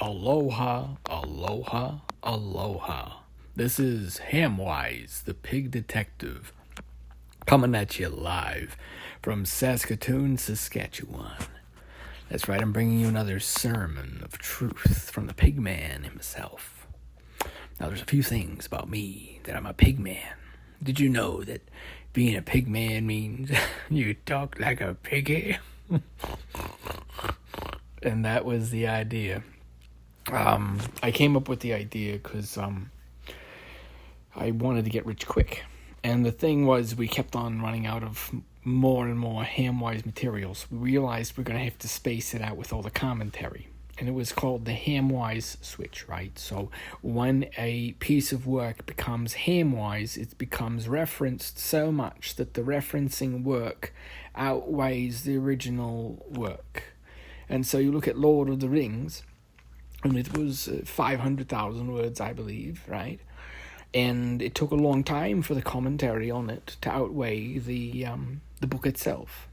Aloha, aloha, aloha. This is Hamwise, the pig detective, coming at you live from Saskatoon, Saskatchewan. That's right, I'm bringing you another sermon of truth from the pig man himself. Now, there's a few things about me that I'm a pig man. Did you know that being a pig man means you talk like a piggy? And that was the idea. I came up with the idea because I wanted to get rich quick. And the thing was, we kept on running out of more and more Hamwise materials. We realized we're going to have to space it out with all the commentary. And it was called the Hamwise switch, right? So when a piece of work becomes Hamwise, it becomes referenced so much that the referencing work outweighs the original work. And so you look at Lord of the Rings, and it was 500,000 words, I believe, right? And it took a long time for the commentary on it to outweigh the book itself.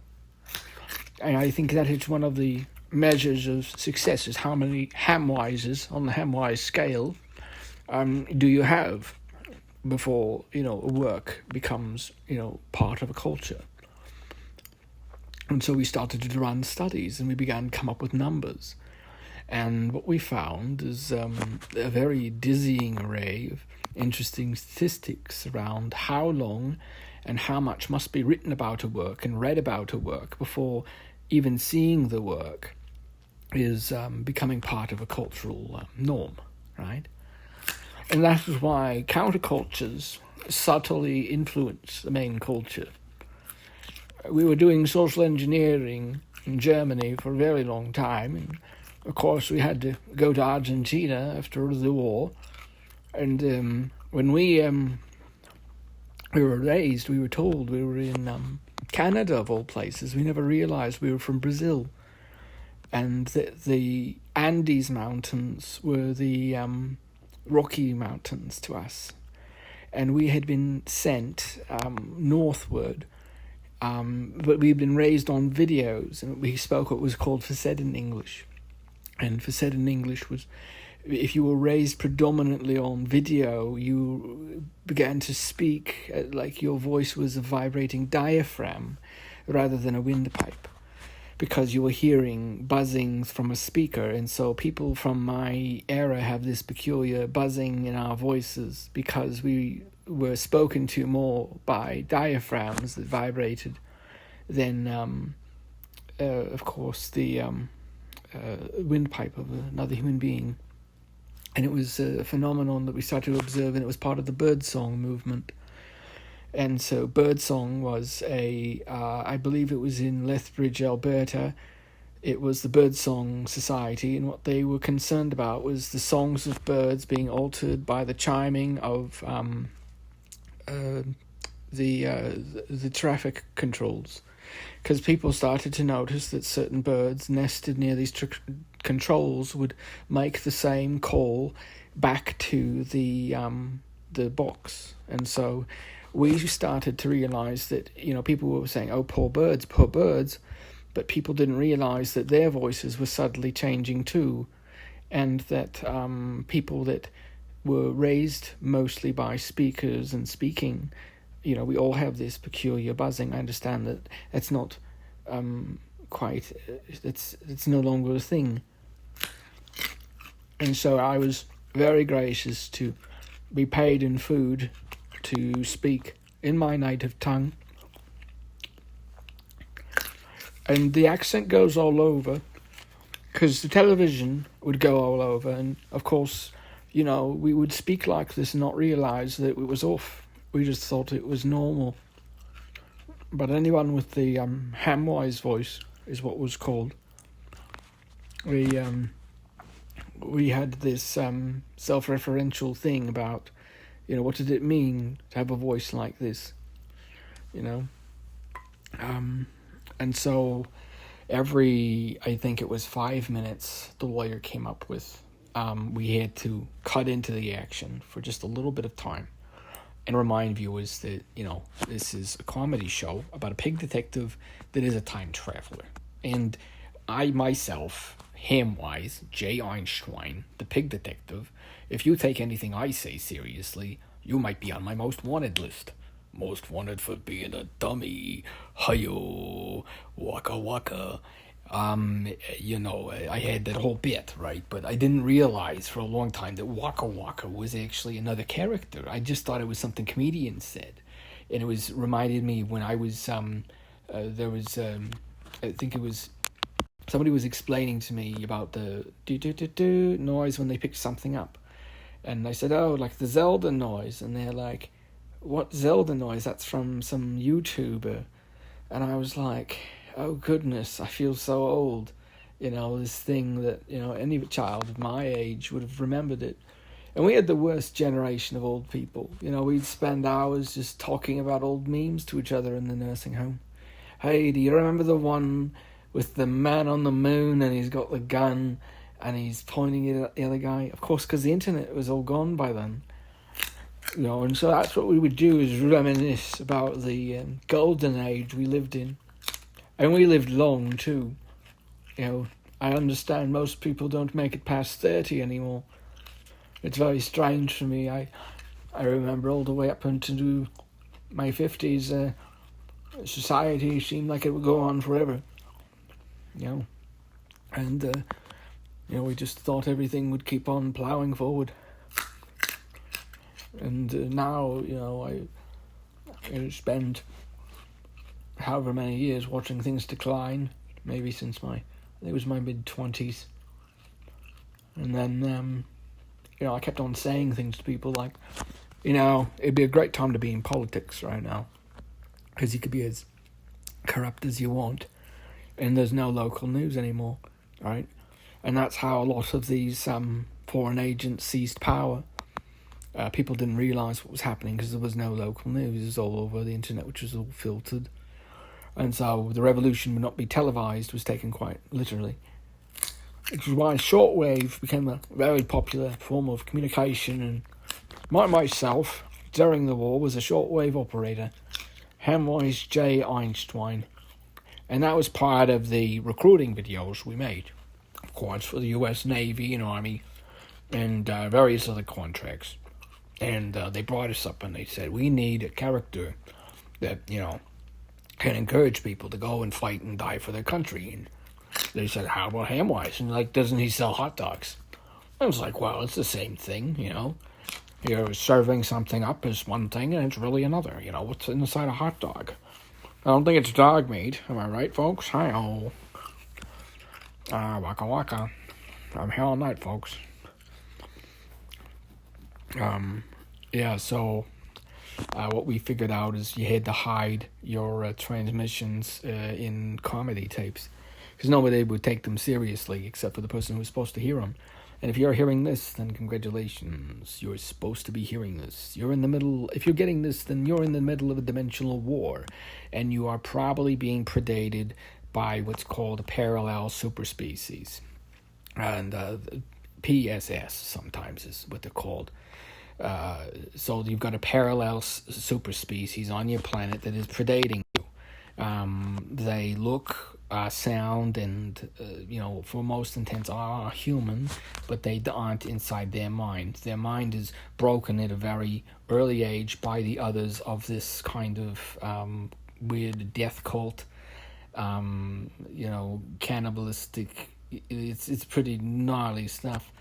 And I think that is one of the measures of success, is how many Hamwises on the Hamwise scale do you have before, a work becomes, part of a culture. And so we started to run studies, and we began to come up with numbers. And what we found is a very dizzying array of interesting statistics around how long and how much must be written about a work and read about a work before even seeing the work is becoming part of a cultural norm, right? And that is why countercultures subtly influence the main culture. We were doing social engineering in Germany for a very long time, and of course we had to go to Argentina after the war. And when we were raised, we were told we were in Canada, of all places. We never realized we were from Brazil. And the Andes Mountains were the Rocky Mountains to us. And we had been sent northward, but we'd been raised on videos, and we spoke what was called Facetted English. And Facetted English was, if you were raised predominantly on video, you began to speak like your voice was a vibrating diaphragm rather than a windpipe, because you were hearing buzzings from a speaker. And so people from my era have this peculiar buzzing in our voices because we were spoken to more by diaphragms that vibrated than, of course, the windpipe of another human being. And it was a phenomenon that we started to observe, and it was part of the birdsong movement. And so birdsong was I believe it was in Lethbridge, Alberta. It was the Birdsong Society, and what they were concerned about was the songs of birds being altered by the chiming of the traffic controls. Because people started to notice that certain birds nested near these controls would make the same call back to the box. And so we started to realize that, people were saying, oh, poor birds, but people didn't realize that their voices were subtly changing too, and that people that were raised mostly by speakers and speaking, we all have this peculiar buzzing. I understand that it's not quite, it's no longer a thing. And so I was very gracious to be paid in food to speak in my native tongue. And the accent goes all over, because the television would go all over. And of course, we would speak like this and not realize that it was off. We just thought it was normal. But anyone with the Hamwise voice is what was called. We had this self-referential thing about, what did it mean to have a voice like this, and so I think it was 5 minutes, the lawyer came up with, we had to cut into the action for just a little bit of time and remind viewers that, this is a comedy show about a pig detective that is a time traveler. And I myself, Hamwise J, Einschwein, the pig detective, if you take anything I say seriously, you might be on my most wanted list. Most wanted for being a dummy. Hi-yo, waka waka. I had that whole bit, right? But I didn't realize for a long time that Waka Waka was actually another character. I just thought it was something comedians said. And it was reminded me when I was, I think it was, somebody was explaining to me about the do-do-do-do noise when they pick something up. And I said, oh, like the Zelda noise. And they're like, what Zelda noise? That's from some YouTuber. And I was like, oh goodness, I feel so old. This thing that, any child of my age would have remembered it. And we had the worst generation of old people. We'd spend hours just talking about old memes to each other in the nursing home. Hey, do you remember the one with the man on the moon and he's got the gun and he's pointing it at the other guy? Of course, because the internet was all gone by then. And so that's what we would do, is reminisce about the golden age we lived in. And we lived long, too. I understand most people don't make it past 30 anymore. It's very strange for me. I remember all the way up into my 50s, society seemed like it would go on forever. And, we just thought everything would keep on plowing forward. And now, I spend however many years watching things decline, maybe since it was my mid-20s. And then, I kept on saying things to people like, it'd be a great time to be in politics right now, because you could be as corrupt as you want, and there's no local news anymore, right? And that's how a lot of these foreign agents seized power. People didn't realise what was happening because there was no local news. It was all over the internet, which was all filtered. And so the revolution would not be televised was taken quite literally. Which is why shortwave became a very popular form of communication. And myself, during the war, was a shortwave operator. Hamwise J, Einschwein. And that was part of the recruiting videos we made. Of course, for the US Navy and Army and various other contracts. And they brought us up and they said, we need a character that, can encourage people to go and fight and die for their country. And they said, how about Hamwise? And doesn't he sell hot dogs? I was like, well, it's the same thing, You're serving something up is one thing and it's really another. What's inside a hot dog? I don't think it's dog meat. Am I right, folks? Hi-oh. Waka waka. I'm here all night, folks. So what we figured out is you had to hide your transmissions in comedy tapes, because nobody would take them seriously except for the person who was supposed to hear them. And if you're hearing this, then congratulations, you're supposed to be hearing this. You're in the middle, if you're getting this, then you're in the middle of a dimensional war, and you are probably being predated by what's called a parallel superspecies. And PSS sometimes is what they're called. So you've got a parallel superspecies on your planet that is predating you. They look, sound, and, for most intents are human, but they aren't inside their mind. Their mind is broken at a very early age by the others of this kind of weird death cult, cannibalistic. It's pretty gnarly stuff.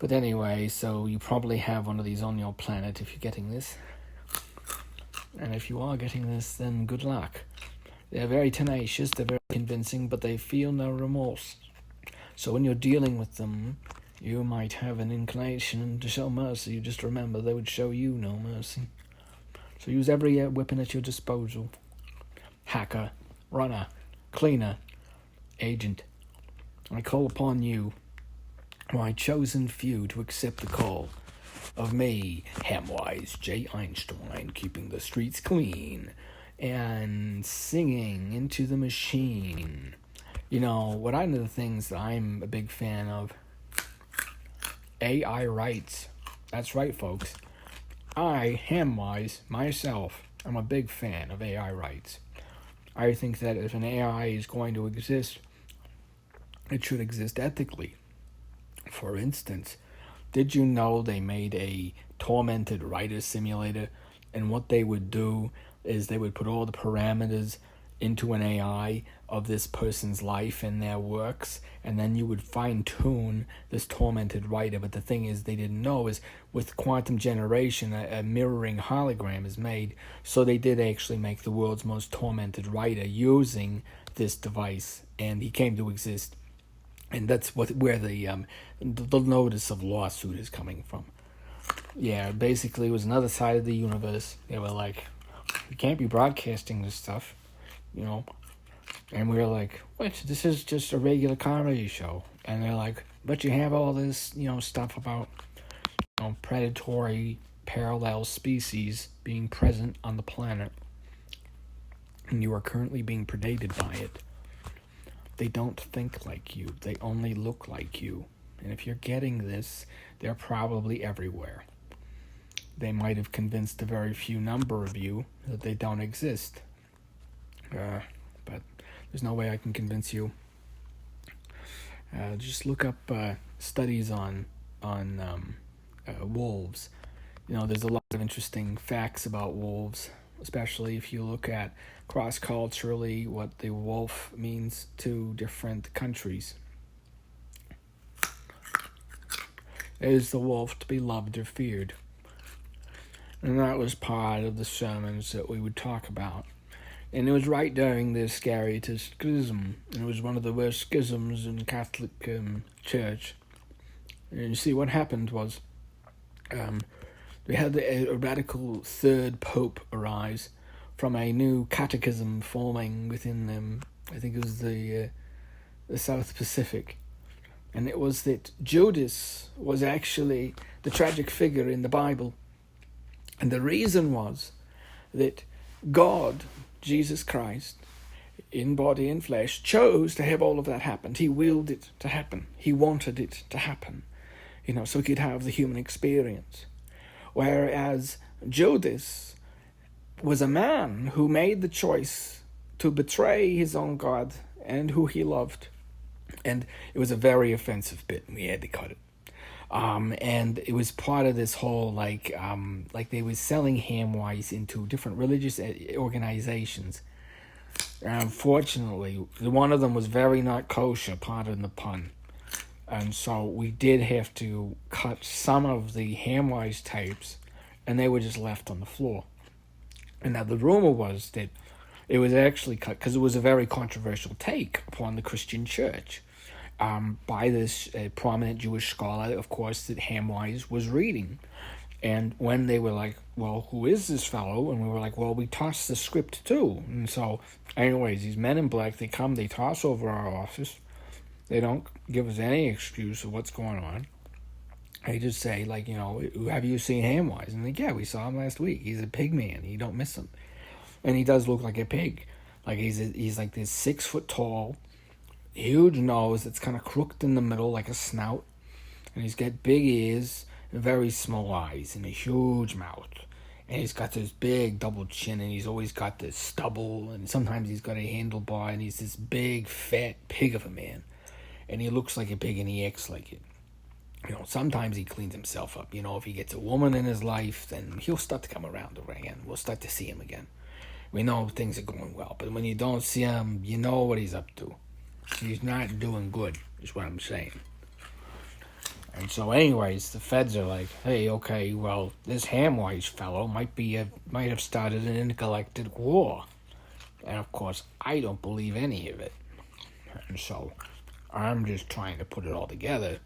But anyway, so you probably have one of these on your planet if you're getting this. And if you are getting this, then good luck. They're very tenacious, they're very convincing, but they feel no remorse. So when you're dealing with them, you might have an inclination to show mercy. Just remember, they would show you no mercy. So use every weapon at your disposal. Hacker, runner, cleaner, agent. I call upon you, my chosen few, to accept the call of me, Hamwise J. Einschwein, keeping the streets clean and singing into the machine. One of the things that I'm a big fan of, AI rights. That's right, folks. I, Hamwise, myself, am a big fan of AI rights. I think that if an AI is going to exist, It should exist ethically. For instance, did you know they made a tormented writer simulator? And what they would do is they would put all the parameters into an AI of this person's life and their works, and then you would fine-tune this tormented writer. But the thing is, they didn't know is with quantum generation, a mirroring hologram is made. So they did actually make the world's most tormented writer using this device, and he came to exist. And that's where the notice of lawsuit is coming from. Yeah, basically it was another side of the universe. They were like, we can't be broadcasting this stuff, you know. And we were like, what? This is just a regular comedy show. And they're like, but you have all this, stuff about, predatory parallel species being present on the planet. And you are currently being predated by it. They don't think like you. They only look like you. And if you're getting this, they're probably everywhere. They might have convinced a very few number of you that they don't exist. But there's no way I can convince you. Just look up studies on wolves. There's a lot of interesting facts about wolves, especially if you look at cross-culturally what the wolf means to different countries. Is the wolf to be loved or feared? And that was part of the sermons that we would talk about. And it was right during the Scariotist schism. And it was one of the worst schisms in Catholic Church. And you see, what happened was we had a radical third pope arise from a new catechism forming within them. I think it was the South Pacific. And it was that Judas was actually the tragic figure in the Bible. And the reason was that God, Jesus Christ, in body and flesh, chose to have all of that happen. He willed it to happen. He wanted it to happen, so he could have the human experience. Whereas Judas was a man who made the choice to betray his own God and who he loved. And it was a very offensive bit, and we had to cut it. And it was part of this whole, like they were selling Hamwise into different religious organizations. Unfortunately, one of them was very not kosher, pardon the pun. And so we did have to cut some of the Hamwise tapes, and they were just left on the floor. And now the rumor was that it was actually cut because it was a very controversial take upon the Christian church by this prominent Jewish scholar, of course, that Hamwise was reading. And when they were like, well, who is this fellow? And we were like, well, we tossed the script too. And so, anyways, these men in black, they come, they toss over our office. They don't give us any excuse of what's going on. They just say, have you seen Hamwise? And like, yeah, we saw him last week. He's a pig man. You don't miss him. And he does look like a pig. Like he's like this 6 foot tall, huge nose that's kind of crooked in the middle like a snout. And he's got big ears and very small eyes and a huge mouth. And he's got this big double chin, and he's always got this stubble, and sometimes he's got a handlebar, and he's this big, fat pig of a man. And he looks like a pig, and he acts like it. Sometimes he cleans himself up. If he gets a woman in his life, then he'll start to come around again. We'll start to see him again. We know things are going well. But when you don't see him, you know what he's up to. He's not doing good, is what I'm saying. And so anyways, the feds are like, hey, okay, well, this Hamwise fellow might have started an intergalactic war. And of course, I don't believe any of it. And so I'm just trying to put it all together.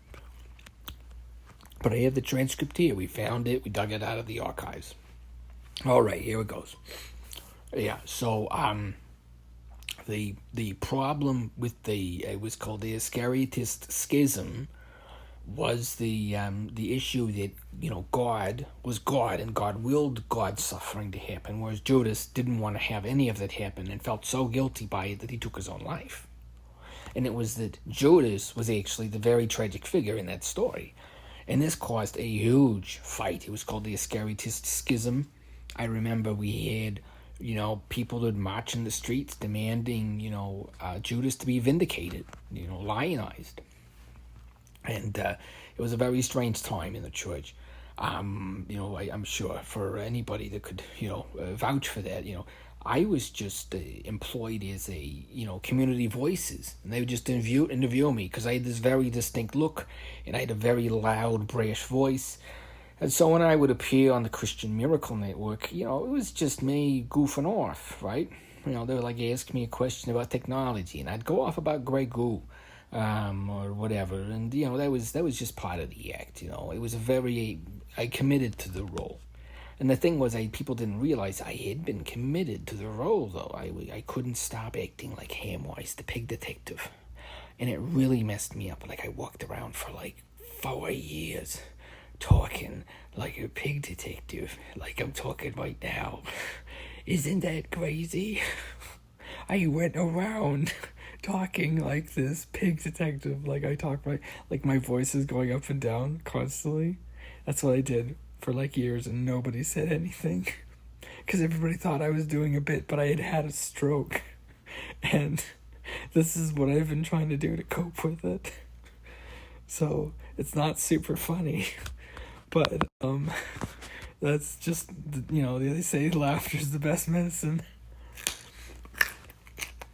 But I have the transcript here. We found it. We dug it out of the archives. All right, here it goes. Yeah, so the problem with it was called the Scariotist schism, was the issue that God was God, and God willed God's suffering to happen, whereas Judas didn't want to have any of that happen and felt so guilty by it that he took his own life. And it was that Judas was actually the very tragic figure in that story. And this caused a huge fight. It was called the Scariotist schism. I remember we had People would march in the streets demanding, Judas to be vindicated, lionized. And it was a very strange time in the church. I'm sure for anybody that could, vouch for that, I was just employed as a, community voices. And they would just interview me because I had this very distinct look and I had a very loud, brash voice. And so when I would appear on the Christian Miracle Network, it was just me goofing off, right? They would like ask me a question about technology, and I'd go off about Grey Goo, or whatever, and that was just part of the act. It was I committed to the role, and the thing was, people didn't realize I had been committed to the role though. I couldn't stop acting like Hamwise, the pig detective, and it really messed me up. Like I walked around for like 4 years. Talking like a pig detective, like I'm talking right now. Isn't that crazy? I went around talking like this pig detective, like I talk like my voice is going up and down constantly. That's what I did for like years, and nobody said anything because everybody thought I was doing a bit, but I had a stroke, and this is what I've been trying to do to cope with it. So it's not super funny. But, that's just, they say laughter is the best medicine.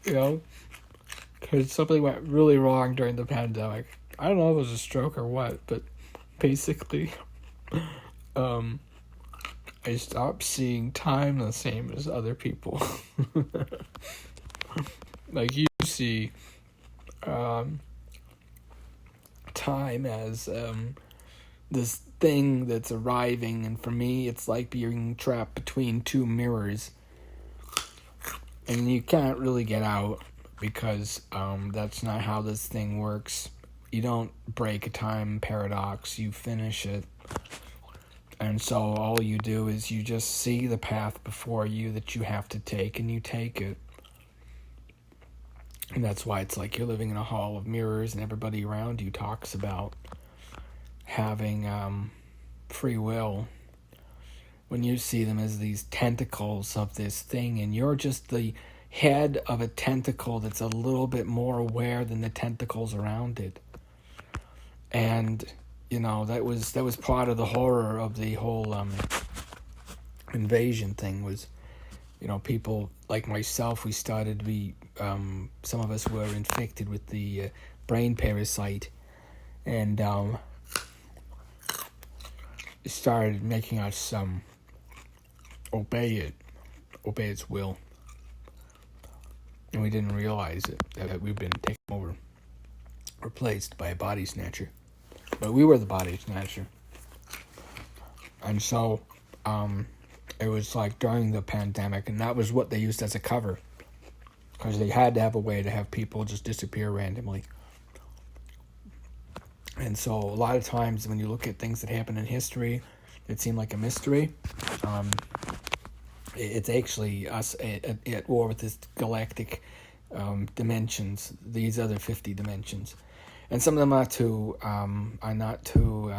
Because something went really wrong during the pandemic. I don't know if it was a stroke or what, but basically, I stopped seeing time the same as other people. Like you see, time as, this thing that's arriving, and for me it's like being trapped between two mirrors, and you can't really get out because that's not how this thing works. You don't break a time paradox, you finish it. And so all you do is you just see the path before you that you have to take, and you take it. And that's why it's like you're living in a hall of mirrors, and everybody around you talks about having free will when you see them as these tentacles of this thing, and you're just the head of a tentacle that's a little bit more aware than the tentacles around it. And that was part of the horror of the whole invasion thing was, people like myself, we started to be some of us were infected with the brain parasite, and it started making us obey its will, and we didn't realize it, that we've been taken over, replaced by a body snatcher. But we were the body snatcher. And so it was like during the pandemic, and that was what they used as a cover, because they had to have a way to have people just disappear randomly. And so a lot of times when you look at things that happen in history that seem like a mystery, it's actually us at war with this galactic dimensions, these other 50 dimensions. And some of them are not too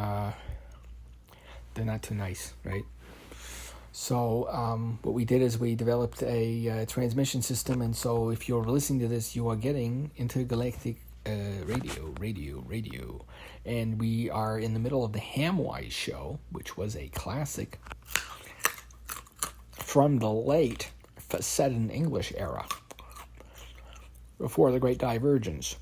they're not too nice, right? So what we did is we developed a transmission system, and so if you're listening to this, you are getting intergalactic radio, and we are in the middle of the Hamwise show, which was a classic from the late Facetted English era, before the Great Divergence.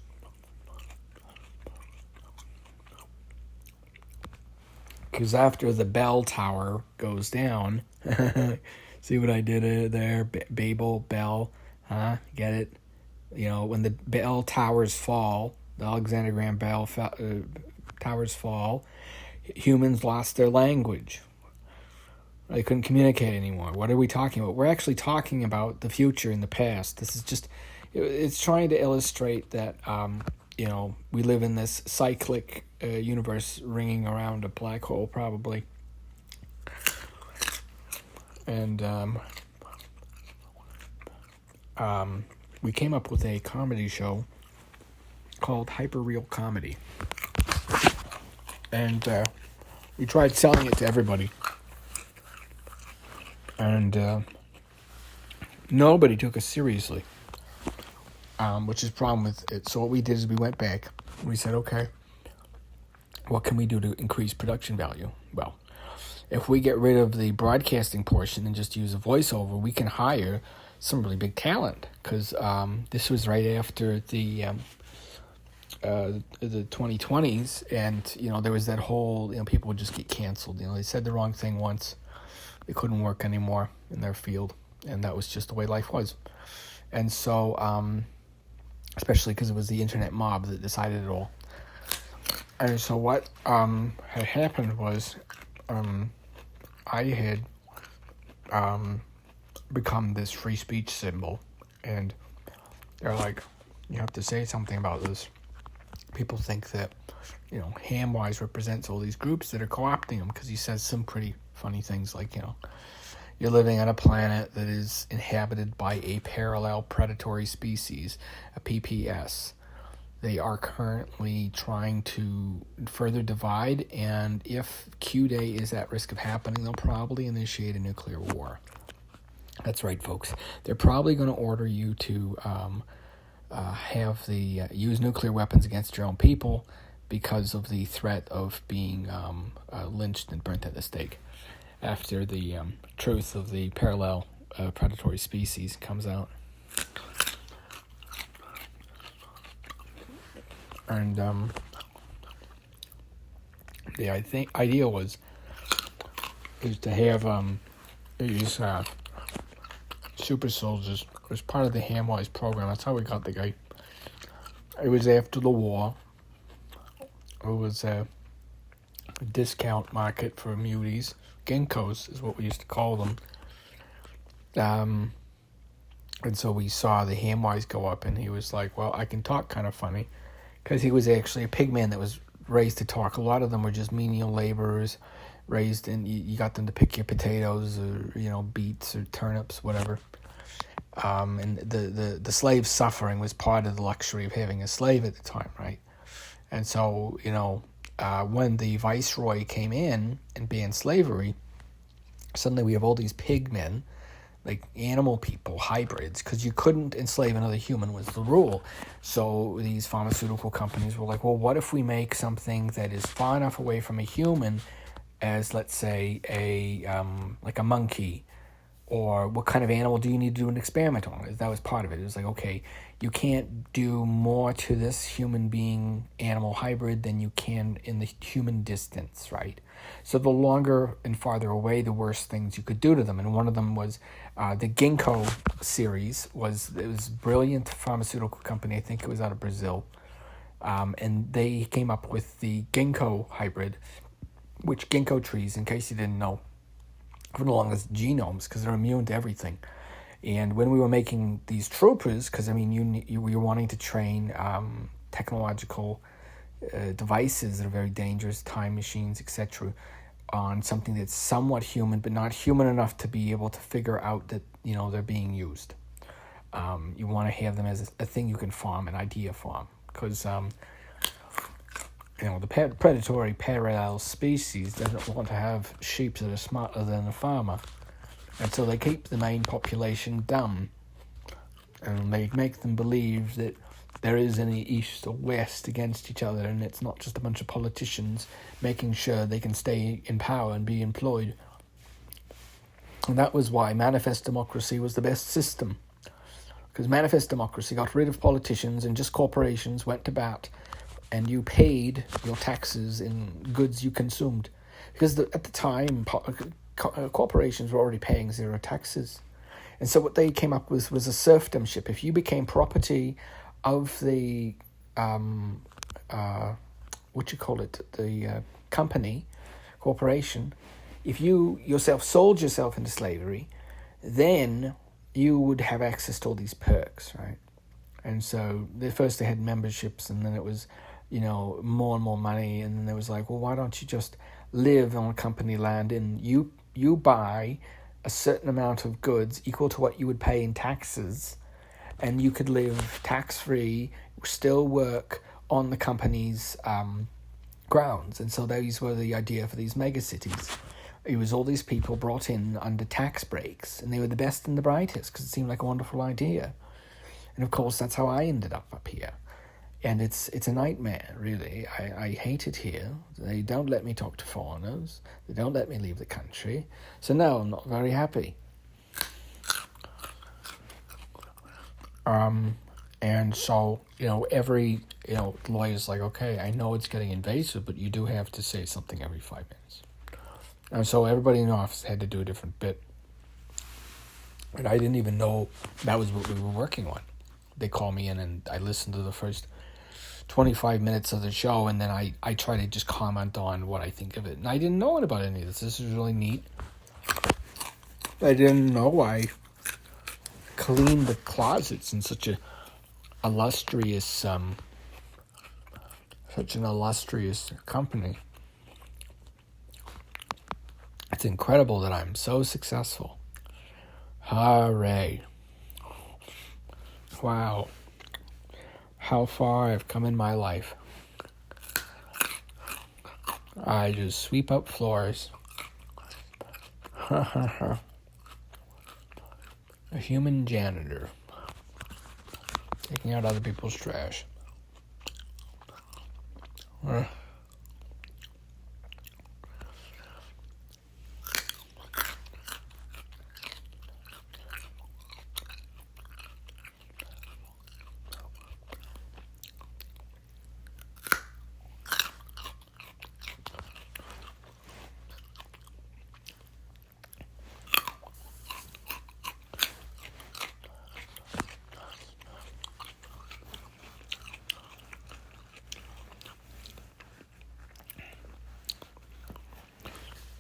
Because after the bell tower goes down, see what I did there? Babel, bell, huh? Get it? When the bell towers fall, the Alexander Graham Bell towers fall, humans lost their language. They couldn't communicate anymore. What are we talking about? We're actually talking about the future and the past. This is just, it's trying to illustrate that, we live in this cyclic universe ringing around a black hole, probably. And we came up with a comedy show called Hyperreal Comedy. And we tried selling it to everybody. And Nobody took us seriously, which is the problem with it. So what we did is we went back. We said, okay, what can we do to increase production value? Well, if we get rid of the broadcasting portion and just use a voiceover, we can hire some really big talent. Because this was right after the 2020s, and there was that whole people would just get canceled. They said the wrong thing once, it couldn't work anymore in their field, and that was just the way life was. And so, especially because it was the internet mob that decided it all. And so what had happened was, I had become this free speech symbol, and they're like, you have to say something about this. People think that, Hamwise represents all these groups that are co-opting him, because he says some pretty funny things like, you're living on a planet that is inhabited by a parallel predatory species, a PPS. They are currently trying to further divide, and if Q-Day is at risk of happening, they'll probably initiate a nuclear war. That's right, folks. They're probably going to order you to use nuclear weapons against your own people because of the threat of being lynched and burnt at the stake after the truth of the parallel predatory species comes out. And the idea is to have these super soldiers as part of the Hamwise program. That's how we got the guy. It was after the war. It was a discount market for muties. Ginkgos is what we used to call them. And so we saw the Hamwise go up, and he was like, well, I can talk kind of funny. Because he was actually a pigman that was raised to talk. A lot of them were just menial laborers, raised in, you got them to pick your potatoes or, beets or turnips, whatever. And the slave suffering was part of the luxury of having a slave at the time, right? And so, when the viceroy came in and banned slavery, suddenly we have all these pigmen, like animal people, hybrids, because you couldn't enslave another human was the rule. So these pharmaceutical companies were like, well, what if we make something that is far enough away from a human as, let's say, like a monkey, or what kind of animal do you need to do an experiment on? That was part of it. It was like, okay, you can't do more to this human being animal hybrid than you can in the human distance, right? So the longer and farther away, the worse things you could do to them. And one of them was the Ginkgo series. It was a brilliant pharmaceutical company. I think it was out of Brazil. And they came up with the Ginkgo hybrid, which Ginkgo trees, in case you didn't know, for the longest genomes, because they're immune to everything. And when we were making these troopers, because you were wanting to train technological devices that are very dangerous, time machines, etc., on something that's somewhat human, but not human enough to be able to figure out that they're being used. You want to have them as a thing you can farm, an idea farm, because the predatory parallel species doesn't want to have sheep that are smarter than a farmer. And so they keep the main population dumb. And they make them believe that there is any east or west against each other, and it's not just a bunch of politicians making sure they can stay in power and be employed. And that was why manifest democracy was the best system. Because manifest democracy got rid of politicians and just corporations went to bat, and you paid your taxes in goods you consumed. Because at the time, corporations were already paying zero taxes. And so what they came up with was a serfdomship. If you became property of the, the company, corporation, if you yourself sold yourself into slavery, then you would have access to all these perks, right? And so first they had memberships, and then it was, more and more money, and then there was like, well, why don't you just live on company land, and you buy a certain amount of goods equal to what you would pay in taxes, and you could live tax-free, still work on the company's grounds. And so those were the idea for these megacities. It was all these people brought in under tax breaks, and they were the best and the brightest because it seemed like a wonderful idea. And of course, that's how I ended up here. And it's a nightmare, really. I hate it here. They don't let me talk to foreigners. They don't let me leave the country. So no, I'm not very happy. And so, every, lawyer's like, okay, I know it's getting invasive, but you do have to say something every 5 minutes. And so everybody in the office had to do a different bit. And I didn't even know that was what we were working on. They called me in and I listened to the first 25 minutes of the show, and then I try to just comment on what I think of it. And I didn't know about any of this. This is really neat. I didn't know I cleaned the closets in such an illustrious company. It's incredible that I'm so successful. Hooray. Wow. How far I've come in my life. I just sweep up floors. A human janitor. Taking out other people's trash.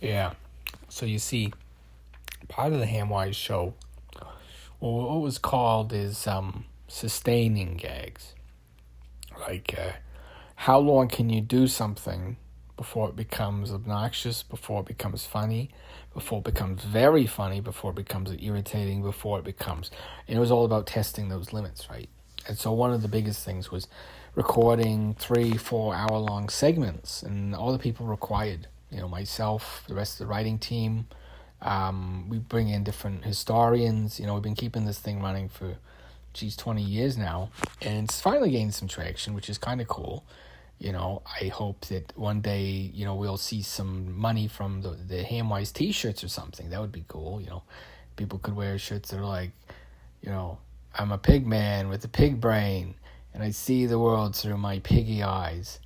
Yeah, so you see, part of the Hamwise show, what was called is sustaining gags. Like, how long can you do something before it becomes obnoxious, before it becomes funny, before it becomes very funny, before it becomes irritating, before it becomes... And it was all about testing those limits, right? And so one of the biggest things was recording 3-4 hour long segments, and all the people required. Myself, the rest of the writing team, we bring in different historians. We've been keeping this thing running for, 20 years now. And it's finally gained some traction, which is kind of cool. I hope that one day, we'll see some money from the Hamwise t-shirts or something. That would be cool. People could wear shirts that are like, I'm a pig man with a pig brain, and I see the world through my piggy eyes.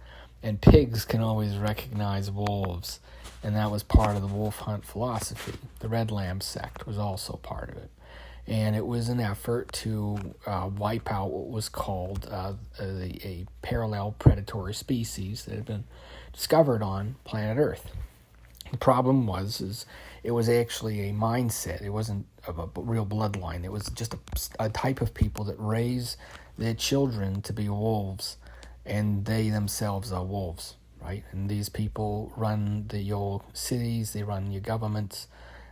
And pigs can always recognize wolves, and that was part of the wolf hunt philosophy. The Red Lamb sect was also part of it, and it was an effort to wipe out what was called a parallel predatory species that had been discovered on planet Earth. The problem is it was actually a mindset. It wasn't a real bloodline. It was just a type of people that raise their children to be wolves, and they themselves are wolves, right? And these people run your cities, they run your governments,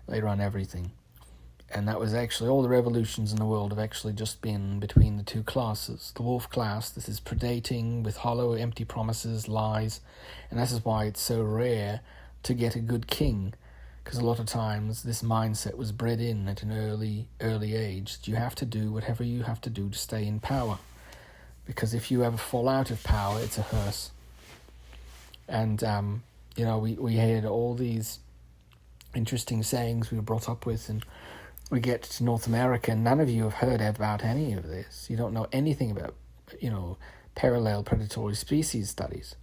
they run everything. And that was actually, all the revolutions in the world have actually just been between the two classes. The wolf class, this is predating with hollow, empty promises, lies, and this is why it's so rare to get a good king, because a lot of times this mindset was bred in at an early age. You have to do whatever you have to do to stay in power. Because if you ever fall out of power, it's a hearse. And, we had all these interesting sayings we were brought up with, and we get to North America, and none of you have heard about any of this. You don't know anything about, parallel predatory species studies.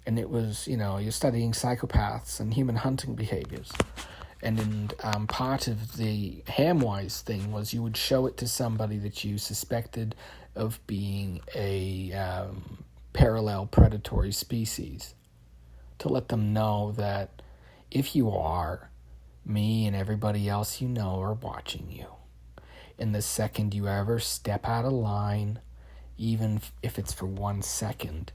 And it was, you're studying psychopaths and human hunting behaviors. And part of the Hamwise thing was you would show it to somebody that you suspected of being a parallel predatory species, to let them know that if you are, me and everybody else are watching you. And the second you ever step out of line, even if it's for 1 second,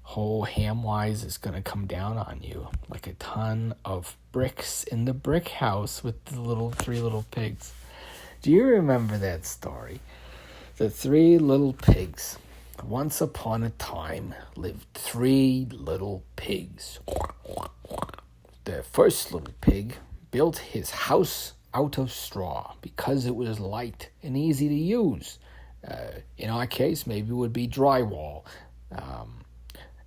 whole Hamwise is going to come down on you like a ton of bricks in the brick house with the 3 little pigs. Do you remember that story? The 3 little pigs. Once upon a time lived 3 little pigs. The The first little pig built his house out of straw because it was light and easy to use. In our case, maybe it would be drywall.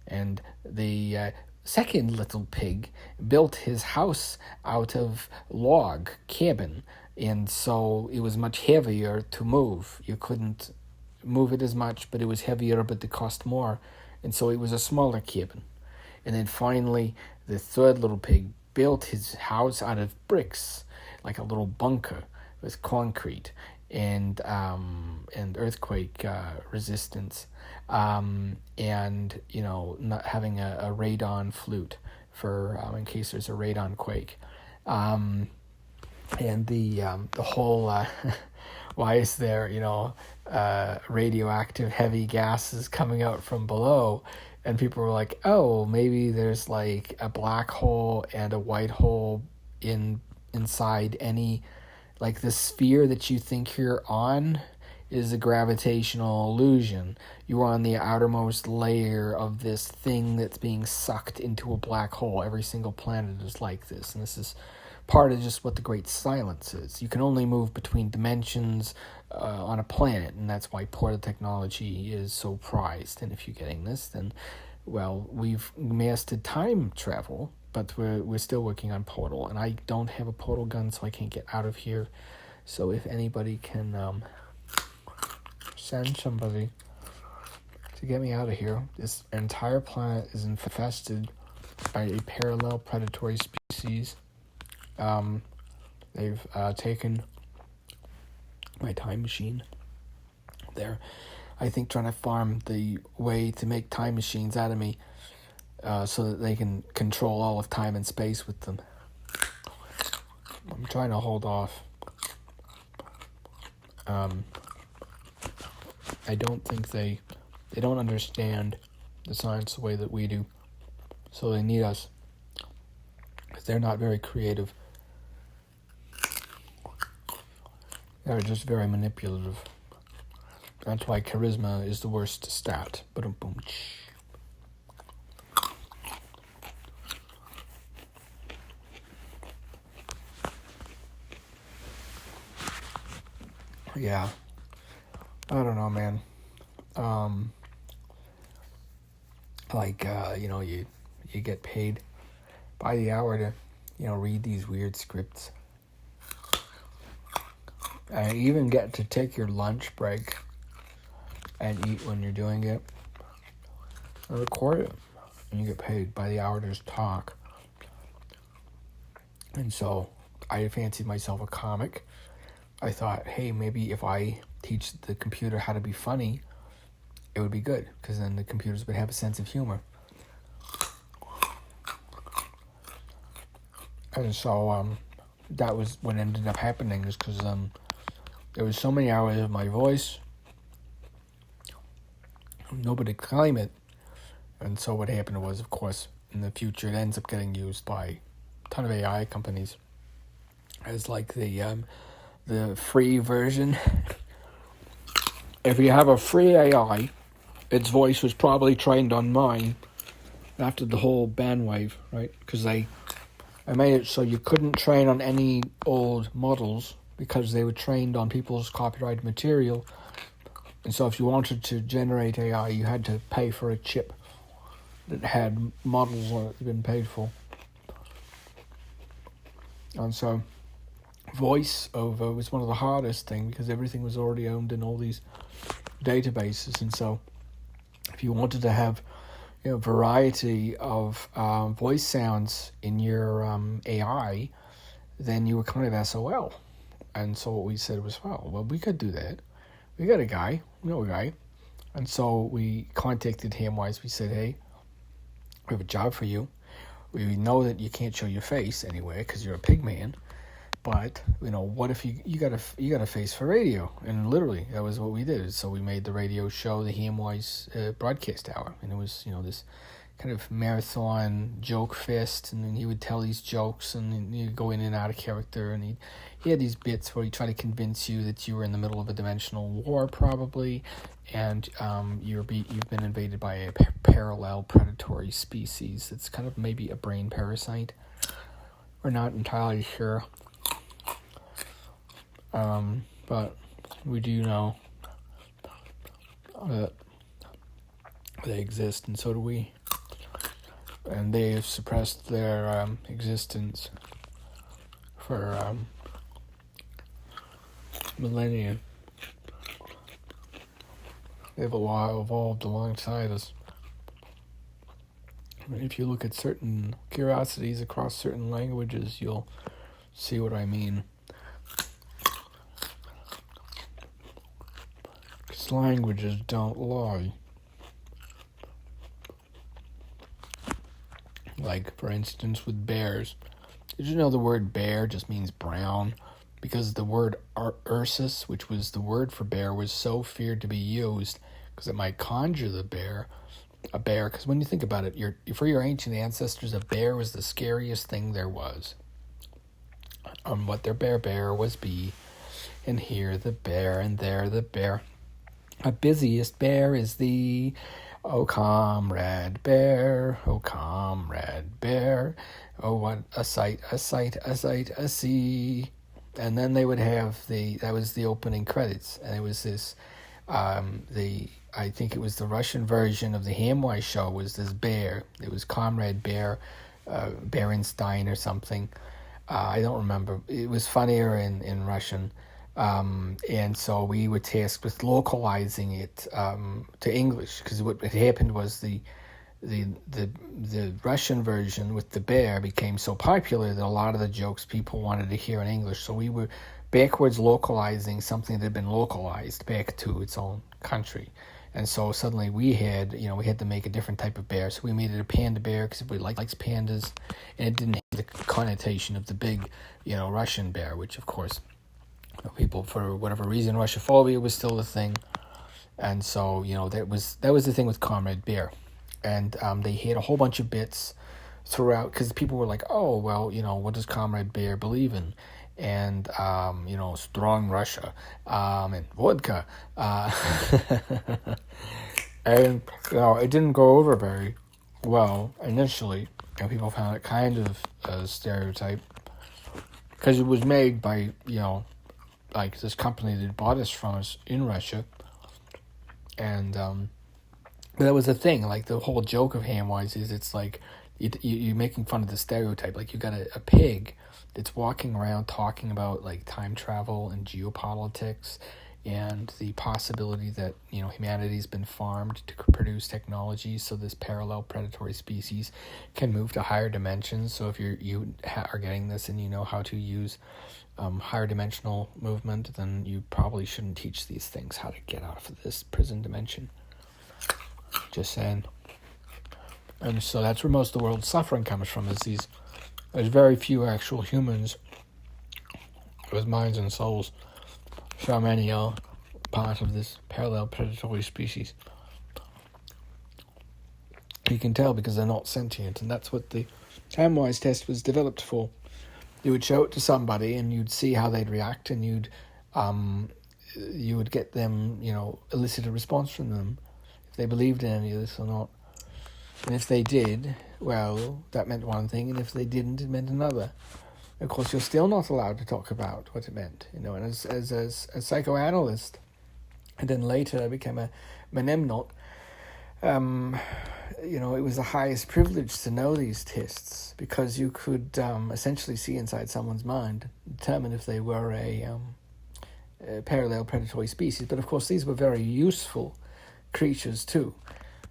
And the second little pig built his house out of log cabin, and so it was much heavier to move. You couldn't move it as much, but it was heavier, but it cost more, and so it was a smaller cabin. And then finally, the third little pig built his house out of bricks, like a little bunker with concrete and earthquake resistance, and not having a radon flute for in case there's a radon quake, and the whole why is there radioactive heavy gases coming out from below? And people were like, oh, maybe there's like a black hole and a white hole inside any, like the sphere that you think you're on is a gravitational illusion. You're on the outermost layer of this thing that's being sucked into a black hole. Every single planet is like this. And this is part of just what the great silence is. You can only move between dimensions on a planet, and that's why portal technology is so prized. And if you're getting this, then, well, we've mastered time travel, but we're still working on portal, and I don't have a portal gun, so I can't get out of here. So if anybody can send somebody to get me out of here. This entire planet is infested by a parallel predatory species. They've taken my time machine. They're, I think, trying to farm the way to make time machines out of me so that they can control all of time and space with them. I'm trying to hold off. I don't think they don't understand the science the way that we do, so they need us, because they're not very creative. They're just very manipulative. That's why charisma is the worst stat. Ba-dum-boom. Yeah. I don't know, man. You get paid by the hour to, read these weird scripts. And you even get to take your lunch break and eat when you're doing it. And record it. And you get paid by the hour to just talk. And so I fancied myself a comic. I thought, hey, maybe if I teach the computer how to be funny, it would be good, because then the computers would have a sense of humor. And so that was what ended up happening, is because there was so many hours of my voice, nobody could claim it. And so what happened was, of course, in the future, it ends up getting used by a ton of AI companies as like the free version. If you have a free AI, its voice was probably trained on mine after the whole bandwave, right? Because I made it so you couldn't train on any old models because they were trained on people's copyrighted material. And so if you wanted to generate AI, you had to pay for a chip that had models on it that had been paid for. And so voice over was one of the hardest things, because everything was already owned in all these databases. And so if you wanted to have variety of voice sounds in your AI, then you were kind of SOL. And so what we said was, well, we could do that. We got a guy, we know a guy. And so we contacted Hamwise. We said, hey, we have a job for you. We know that you can't show your face anywhere because you're a pig man. But, what if you got a face for radio? And literally, that was what we did. So we made the radio show, the Hamwise Broadcast Hour. And it was, this kind of marathon joke fest. And then he would tell these jokes, and then he'd go in and out of character. And he had these bits where he tried to convince you that you were in the middle of a dimensional war, probably. And you've been invaded by a parallel predatory species that's kind of maybe a brain parasite. We're not entirely sure. But we do know that they exist, and so do we. And they have suppressed their existence for millennia. They've evolved alongside us. If you look at certain curiosities across certain languages, you'll see what I mean. Because languages don't lie. Like, for instance, with bears. Did you know the word bear just means brown? Because the word ursus, which was the word for bear, was so feared to be used because it might conjure a bear. Because when you think about it, for your ancient ancestors, a bear was the scariest thing there was. What their bear was be, and here the bear, and there the bear. A busiest bear is thee, O comrade bear, O comrade bear, oh what a sight, a sight, a sight, a see. And then they would have that was the opening credits, and it was this, I think it was the Russian version of the Hamwise show was this bear. It was Comrade Bear, Berenstein or something. I don't remember. It was funnier in Russian. And so we were tasked with localizing it to English, because what had happened was the Russian version with the bear became so popular that a lot of the jokes people wanted to hear in English. So we were backwards localizing something that had been localized back to its own country. And so suddenly we had to make a different type of bear. So we made it a panda bear because everybody likes pandas, and it didn't have the connotation of the big, Russian bear, which of course, people, for whatever reason, Russophobia was still a thing. And so, that was the thing with Comrade Bear. And they had a whole bunch of bits throughout, because people were like, oh, well, what does Comrade Bear believe in? And, strong Russia, and vodka. And, it didn't go over very well initially. And people found it kind of a stereotype, because it was made by, like this company that bought us from us in Russia. And, but that was the thing, like the whole joke of Hamwise is it's like, you're making fun of the stereotype. Like you got a pig that's walking around talking about like time travel and geopolitics and the possibility that humanity's been farmed to produce technology so this parallel predatory species can move to higher dimensions. So if you are getting this and you know how to use higher dimensional movement, then you probably shouldn't teach these things how to get out of this prison dimension. Just saying. And so that's where most of the world's suffering comes from, is there's very few actual humans with minds and souls. So many are part of this parallel predatory species. You can tell because they're not sentient, and that's what the Hamwise test was developed for. You would show it to somebody, and you'd see how they'd react, and you would get them, elicit a response from them, if they believed in any of this or not. And if they did, well, that meant one thing, and if they didn't, it meant another. Of course, you're still not allowed to talk about what it meant, and as a psychoanalyst, and then later I became a menemnot, it was the highest privilege to know these tests, because you could essentially see inside someone's mind, determine if they were a parallel predatory species. But of course, these were very useful creatures too,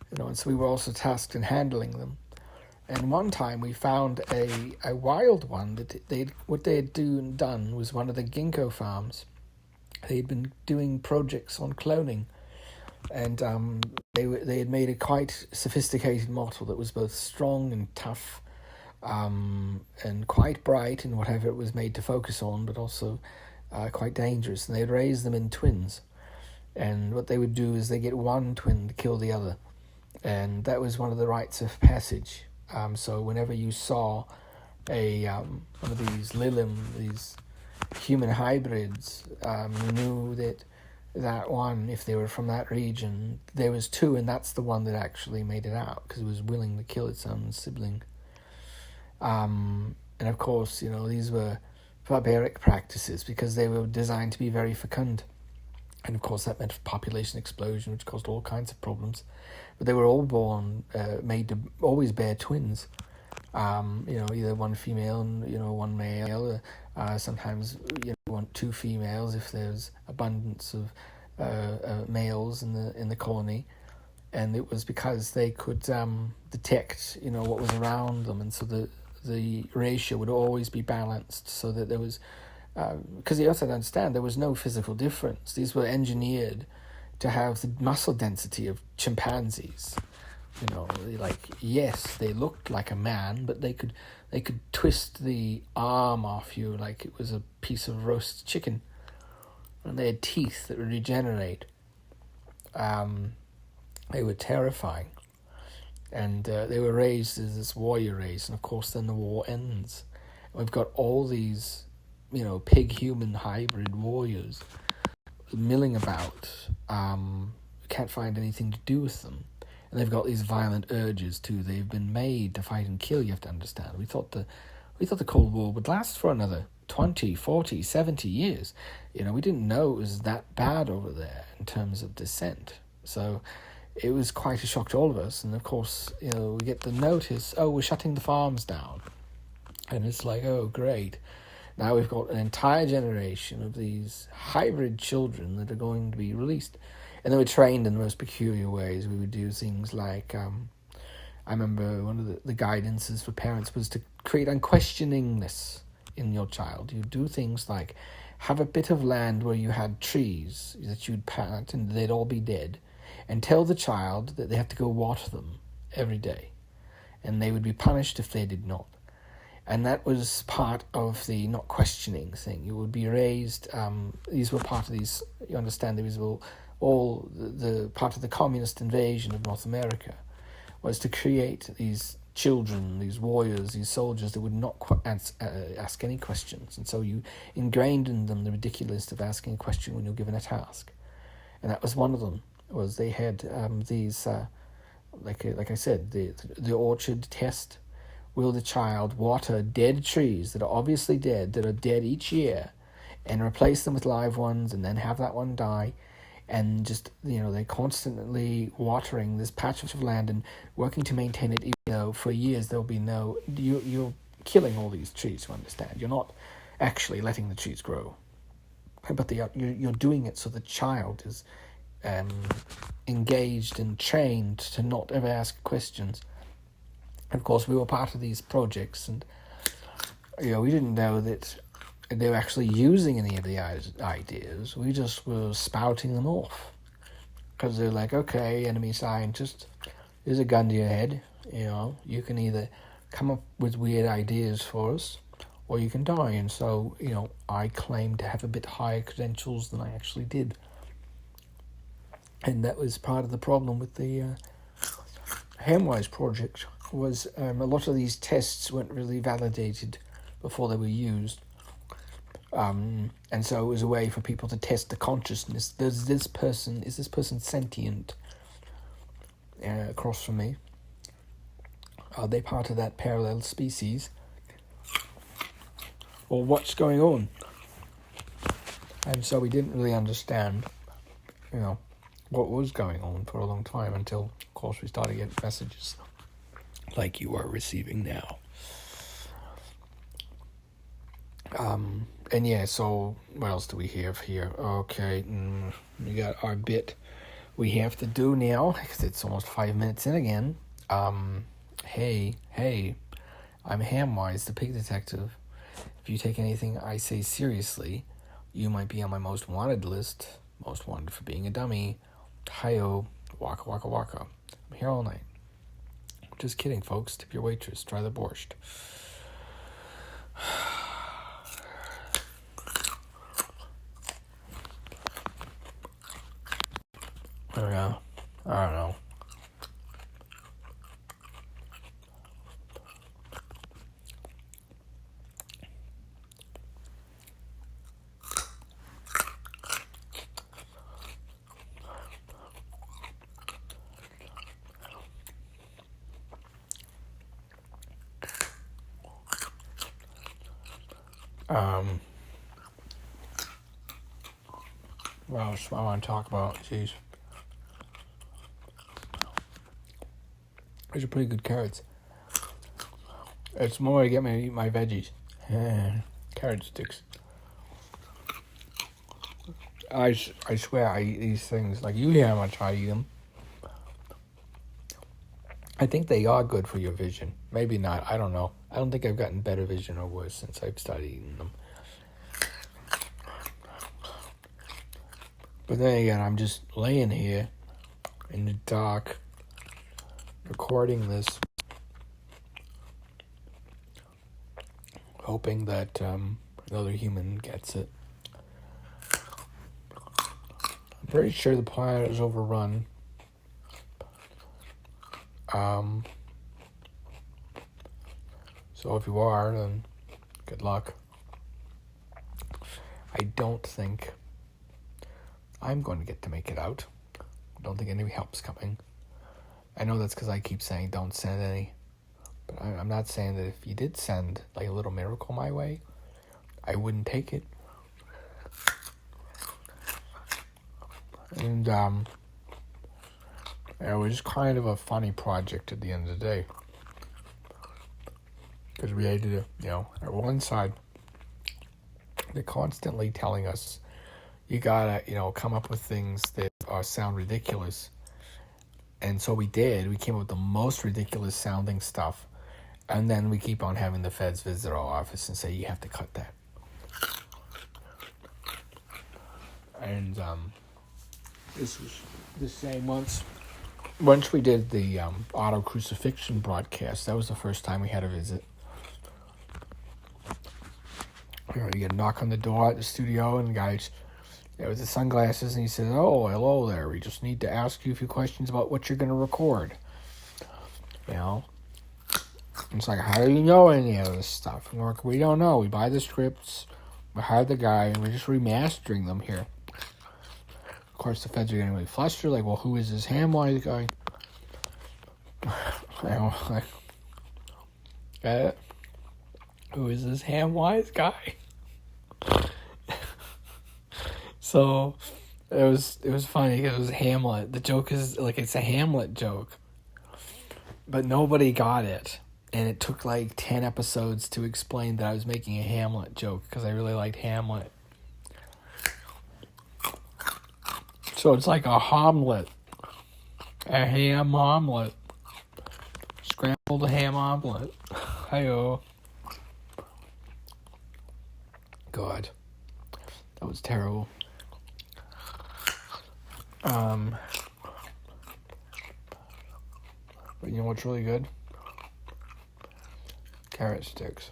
and so we were also tasked in handling them. And one time we found a wild one that what they had done was one of the ginkgo farms. They'd been doing projects on cloning, and they had made a quite sophisticated model that was both strong and tough, and quite bright in whatever it was made to focus on, but also quite dangerous. And they'd raise them in twins, and what they would do is they get one twin to kill the other, and that was one of the rites of passage. So whenever you saw one of these Lilim, these human hybrids, you knew that one, if they were from that region, there was two, and that's the one that actually made it out, because it was willing to kill its own sibling. And And of course, these were barbaric practices because they were designed to be very fecund. And of course that meant population explosion, which caused all kinds of problems. But they were all made to always bear twins. Either one female and, one male. Sometimes you want two females if there's abundance of males in the colony. And it was because they could detect, what was around them. And so the ratio would always be balanced so that there was... because you also have to understand, there was no physical difference. These were engineered to have the muscle density of chimpanzees. Yes, they looked like a man, but they could twist the arm off you like it was a piece of roast chicken. And they had teeth that would regenerate. They were terrifying. And they were raised as this warrior race, and of course then the war ends. We've got all these, pig-human hybrid warriors milling about. Can't find anything to do with them. And they've got these violent urges too. They've been made to fight and kill, you have to understand. We thought the Cold War would last for another 20, 40, 70 years. We didn't know it was that bad over there in terms of dissent. So it was quite a shock to all of us. And of course, we get the notice, we're shutting the farms down. And it's like, oh, great. Now we've got an entire generation of these hybrid children that are going to be released. And they were trained in the most peculiar ways. We would do things like, I remember one of the guidances for parents was to create unquestioningness in your child. You do things like have a bit of land where you had trees that you'd plant and they'd all be dead, and tell the child that they have to go water them every day. And they would be punished if they did not. And that was part of the not questioning thing. You would be raised, these were part of these, you understand, these were all the part of the communist invasion of North America, was to create these children, these warriors, these soldiers that would not ask any questions. And so you ingrained in them the ridiculousness of asking a question when you're given a task. And that was one of them, was they had these, like I said, the orchard test. Will the child water dead trees that are obviously dead, that are dead each year, and replace them with live ones, and then have that one die? And just, they're constantly watering this patch of land and working to maintain it, even though for years there'll be no... You're killing all these trees, you understand. You're not actually letting the trees grow. But you're doing it so the child is engaged and trained to not ever ask questions. And of course, we were part of these projects, and we didn't know that they were actually using any of the ideas. We just were spouting them off. Because they're like, okay, enemy scientist, there's a gun to your head. You can either come up with weird ideas for us, or you can die. And so, I claimed to have a bit higher credentials than I actually did. And that was part of the problem with the Hamwise project, was a lot of these tests weren't really validated before they were used. And so it was a way for people to test the consciousness. Is this person sentient across from me? Are they part of that parallel species? Or what's going on? And so we didn't really understand, what was going on for a long time until, of course, we started getting messages like you are receiving now. And yeah, so what else do we have here? Okay, we got our bit we have to do now, because it's almost 5 minutes in again. Hey, I'm Hamwise, the pig detective. If you take anything I say seriously, you might be on my most wanted list. Most wanted for being a dummy. Hi-yo, waka waka waka. I'm here all night. Just kidding, folks. Tip your waitress. Try the borscht. I don't know. Um, what else I want to talk about? Jeez. These are pretty good carrots. It's more to get me to eat my veggies. Carrot sticks. I swear I eat these things. Like, you hear how much I eat them. I think they are good for your vision. Maybe not. I don't know. I don't think I've gotten better vision or worse since I've started eating them. But then again, I'm just laying here in the dark, recording this, hoping that another human gets it. I'm pretty sure the planet is overrun. So if you are, then good luck. I don't think I'm going to get to make it out. I don't think any help's coming. I know that's because I keep saying don't send any. But I'm not saying that if you did send like a little miracle my way, I wouldn't take it. And it was kind of a funny project at the end of the day. Because we had to, at one side, they're constantly telling us, you gotta, come up with things that sound ridiculous. And so we did. We came up with the most ridiculous sounding stuff. And then we keep on having the feds visit our office and say, you have to cut that. And this was the same once we did the auto crucifixion broadcast. That was the first time we had a visit. You get a knock on the door at the studio, and the guy's with the sunglasses, and he says, "Oh, hello there. We just need to ask you a few questions about what you're going to record." It's like, how do you know any of this stuff? And we're like, we don't know. We buy the scripts, we hire the guy, and we're just remastering them here. Of course, the feds are getting really flustered, like, well, who is this Hamwise guy? Who is this Hamwise guy? So it was funny because it was Hamlet. The joke is like it's a Hamlet joke, but nobody got it, and it took like 10 episodes to explain that I was making a Hamlet joke because I really liked Hamlet. So it's like a homlet, a ham omelet, scrambled ham omelet. Hi-yo. God, that was terrible. But you know what's really good? Carrot sticks.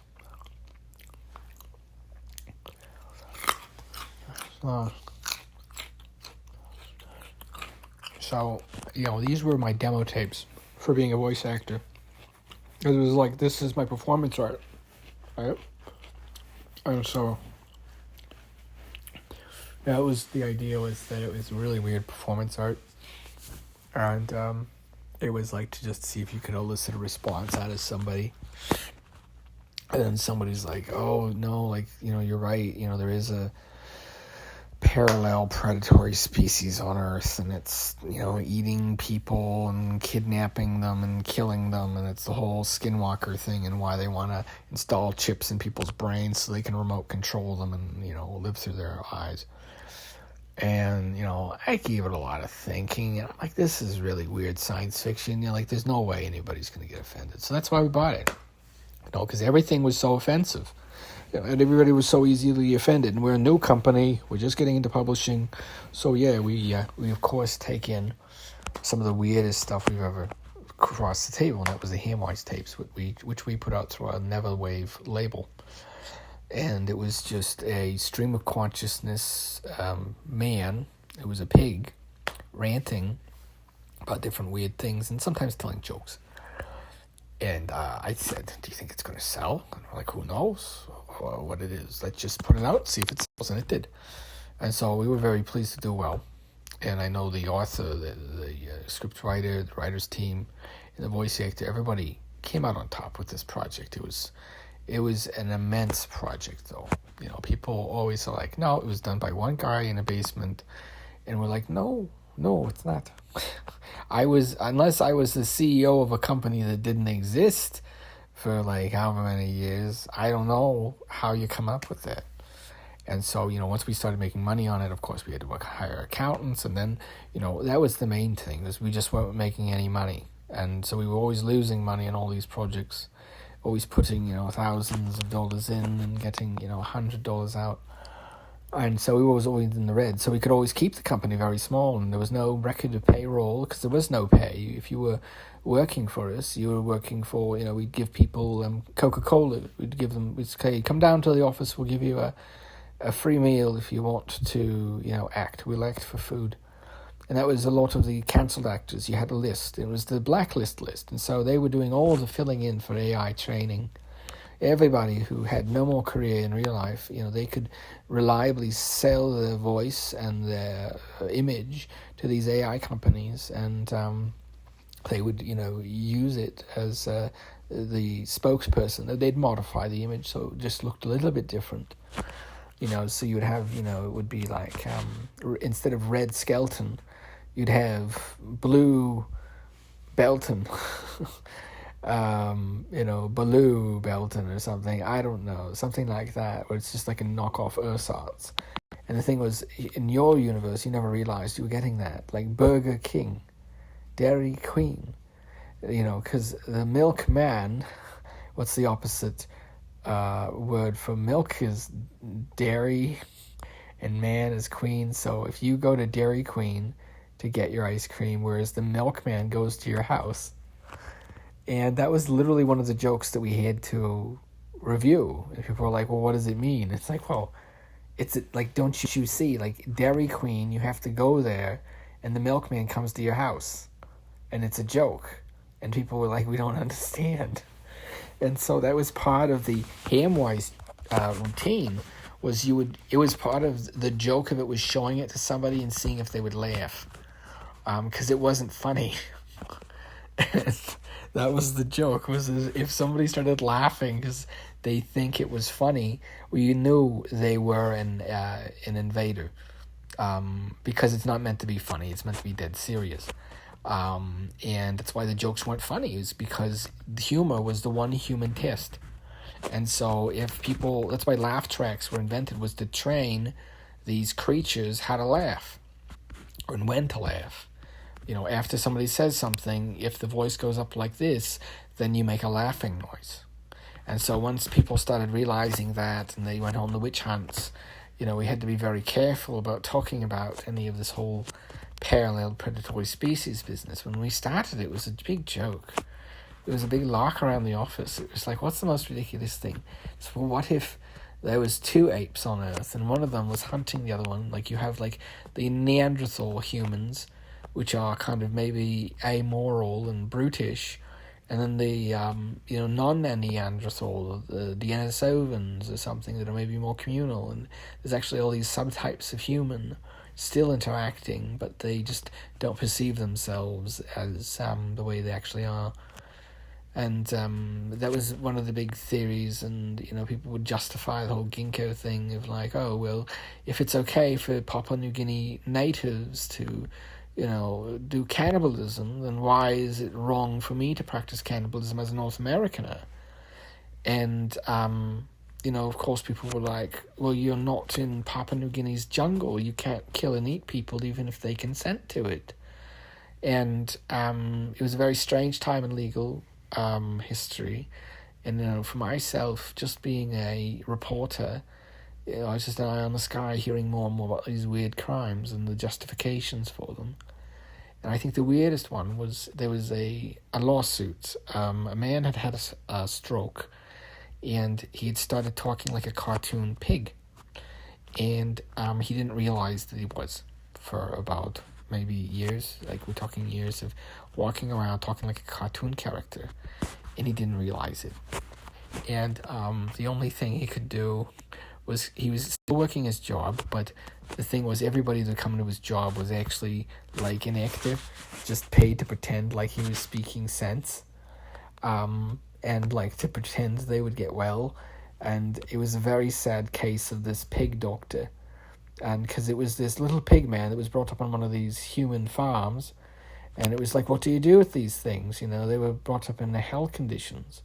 So, these were my demo tapes for being a voice actor. It was like, this is my performance art, right? And so, the idea was that it was really weird performance art. And it was like to just see if you could elicit a response out of somebody. And then somebody's like, oh, no, like, you're right. There is a parallel predatory species on Earth, and it's, eating people and kidnapping them and killing them, and it's the whole skinwalker thing and why they want to install chips in people's brains so they can remote control them and, live through their eyes. And, I gave it a lot of thinking, and I'm like, this is really weird science fiction. There's no way anybody's going to get offended. So that's why we bought it. Because everything was so offensive. And everybody was so easily offended. And we're a new company. We're just getting into publishing. So, we of course take in some of the weirdest stuff we've ever crossed the table. And that was the Hamwise tapes, which we put out through our Neverwave label. And it was just a stream of consciousness man. It was a pig ranting about different weird things and sometimes telling jokes. And I said, do you think it's going to sell? And we're like, who knows what it is? Let's just put it out, see if it sells. And it did. And so we were very pleased to do well. And I know the author, the script writer, the writer's team, and the voice actor, everybody came out on top with this project. It was an immense project, though. People always are like, no, it was done by one guy in a basement. And we're like, no, it's not. Unless I was the CEO of a company that didn't exist for like however many years, I don't know how you come up with that. And so, once we started making money on it, of course, we had to hire accountants. And then, that was the main thing, was we just weren't making any money. And so we were always losing money on all these projects, always putting, thousands of dollars in and getting, $100 out. And so we were always in the red. So we could always keep the company very small, and there was no record of payroll because there was no pay. If you were working for us, you were working for, we'd give people Coca-Cola. We'd say, come down to the office, we'll give you a free meal if you want to, act. We'll act for food. And that was a lot of the cancelled actors. You had a list. It was the blacklist list. And so they were doing all the filling in for AI training. Everybody who had no more career in real life, they could reliably sell their voice and their image to these AI companies, and they would, use it as the spokesperson. They'd modify the image so it just looked a little bit different. So you would have, it would be like, instead of red skeleton, you'd have blue Belton. Baloo Belton or something, I don't know, something like that, where it's just like a knockoff ersatz. And the thing was, in your universe, you never realized you were getting that, like Burger King, Dairy Queen, because the milkman, what's the opposite word for milk is dairy, and man is queen. So if you go to Dairy Queen to get your ice cream, whereas the milkman goes to your house. And that was literally one of the jokes that we had to review. And people were like, well, what does it mean? It's like, well, it's like, don't you see, like Dairy Queen, you have to go there and the milkman comes to your house. And it's a joke. And people were like, we don't understand. And so that was part of the Hamwise routine, it was part of the joke of it, was showing it to somebody and seeing if they would laugh. Because it wasn't funny. That was the joke, was if somebody started laughing because they think it was funny, well, you knew they were an invader, because it's not meant to be funny, it's meant to be dead serious. And that's why the jokes weren't funny, is because humor was the one human test. And so that's why laugh tracks were invented, was to train these creatures how to laugh, and when to laugh. After somebody says something, if the voice goes up like this, then you make a laughing noise. And so once people started realizing that, and they went on the witch hunts, we had to be very careful about talking about any of this whole parallel predatory species business. When we started, it was a big joke. It was a big lark around the office. It was like, what's the most ridiculous thing? So, well, what if there was two apes on Earth, and one of them was hunting the other one? Like, you have, like, the Neanderthal humans, which are kind of maybe amoral and brutish, and then the non-Neanderthal, the Denisovans or something, that are maybe more communal, and there's actually all these subtypes of human still interacting, but they just don't perceive themselves as the way they actually are. And that was one of the big theories, and people would justify the whole ginkgo thing of like, oh, well, if it's okay for Papua New Guinea natives to do cannibalism, then why is it wrong for me to practice cannibalism as a North Americaner? And, of course people were like, well, you're not in Papua New Guinea's jungle. You can't kill and eat people even if they consent to it. And it was a very strange time in legal history. And, for myself, just being a reporter, I was just an eye on the sky, hearing more and more about these weird crimes and the justifications for them. And I think the weirdest one was, there was a lawsuit. A man had a stroke, and he had started talking like a cartoon pig. And he didn't realize that he was, for about maybe years, like we're talking years of walking around talking like a cartoon character. And he didn't realize it. And the only thing he could do was, he was still working his job, but the thing was, everybody that come into his job was actually like an actor, just paid to pretend like he was speaking sense. and like to pretend they would get well. And it was a very sad case of this pig doctor, and because it was this little pig man that was brought up on one of these human farms, and it was like, what do you do with these things? You know, they were brought up in the hell conditions.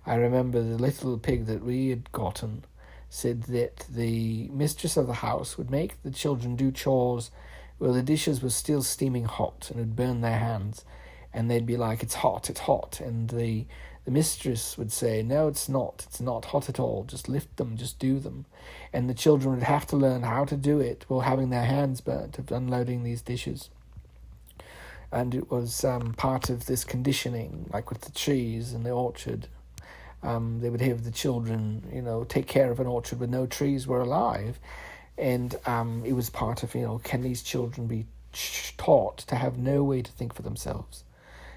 I remember the little pig that we had gotten said that the mistress of the house would make the children do chores where the dishes were still steaming hot and would burn their hands, and they'd be like, it's hot, and the mistress would say, no, it's not hot at all, just lift them, just do them. And the children would have to learn how to do it while having their hands burnt of unloading these dishes. And it was part of this conditioning, like with the trees in the orchard. They would have the children, take care of an orchard where no trees were alive. And it was part of, can these children be taught to have no way to think for themselves?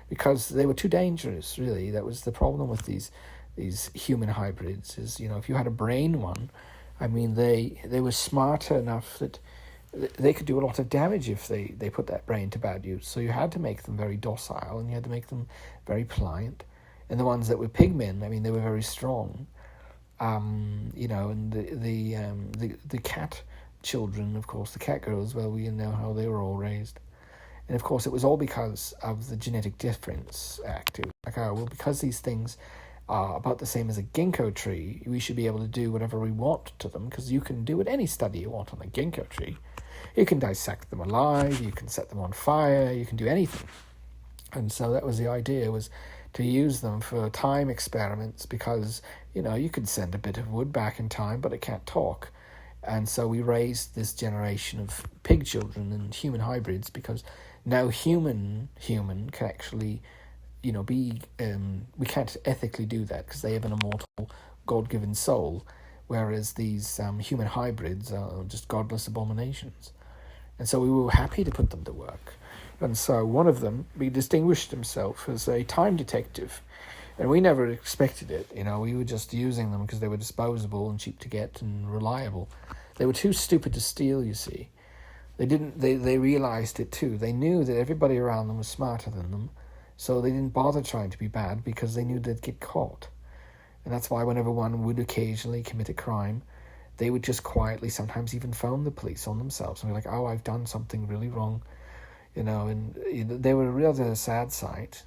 Because they were too dangerous, really. That was the problem with these human hybrids, is, if you had a brain one, I mean, they were smarter enough that they could do a lot of damage if they put that brain to bad use. So you had to make them very docile, and you had to make them very pliant. And the ones that were pigmen, I mean, they were very strong. And the cat children, of course, the cat girls, well, we know how they were all raised. And of course, it was all because of the genetic difference act. Like, because these things are about the same as a ginkgo tree, we should be able to do whatever we want to them, because you can do any study you want on a ginkgo tree. You can dissect them alive, you can set them on fire, you can do anything. And so that was the idea, was to use them for time experiments, because, you could send a bit of wood back in time, but it can't talk. And so we raised this generation of pig children and human hybrids, because now human can actually, be, we can't ethically do that because they have an immortal, God-given soul, whereas these human hybrids are just godless abominations. And so we were happy to put them to work. And so one of them, he distinguished himself as a time detective. And we never expected it, we were just using them because they were disposable and cheap to get and reliable. They were too stupid to steal, you see. They realized it too. They knew that everybody around them was smarter than them, so they didn't bother trying to be bad because they knew they'd get caught. And that's why whenever one would occasionally commit a crime, they would just quietly sometimes even phone the police on themselves and be like, I've done something really wrong. And they were a rather sad sight.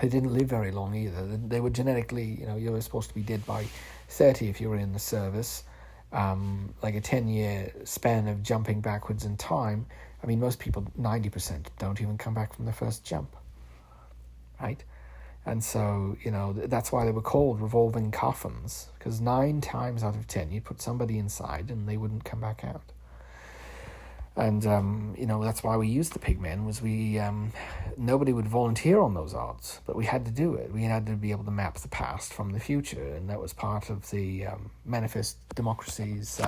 They didn't live very long either. They were genetically, you were supposed to be dead by 30 if you were in the service. Like a 10-year span of jumping backwards in time. I mean, most people, 90%, don't even come back from the first jump, right? And so, that's why they were called revolving coffins, because 9 times out of 10, you'd put somebody inside and they wouldn't come back out. And, that's why we used the pigmen, was nobody would volunteer on those odds, but we had to do it. We had to be able to map the past from the future, and that was part of the Manifest Democracy's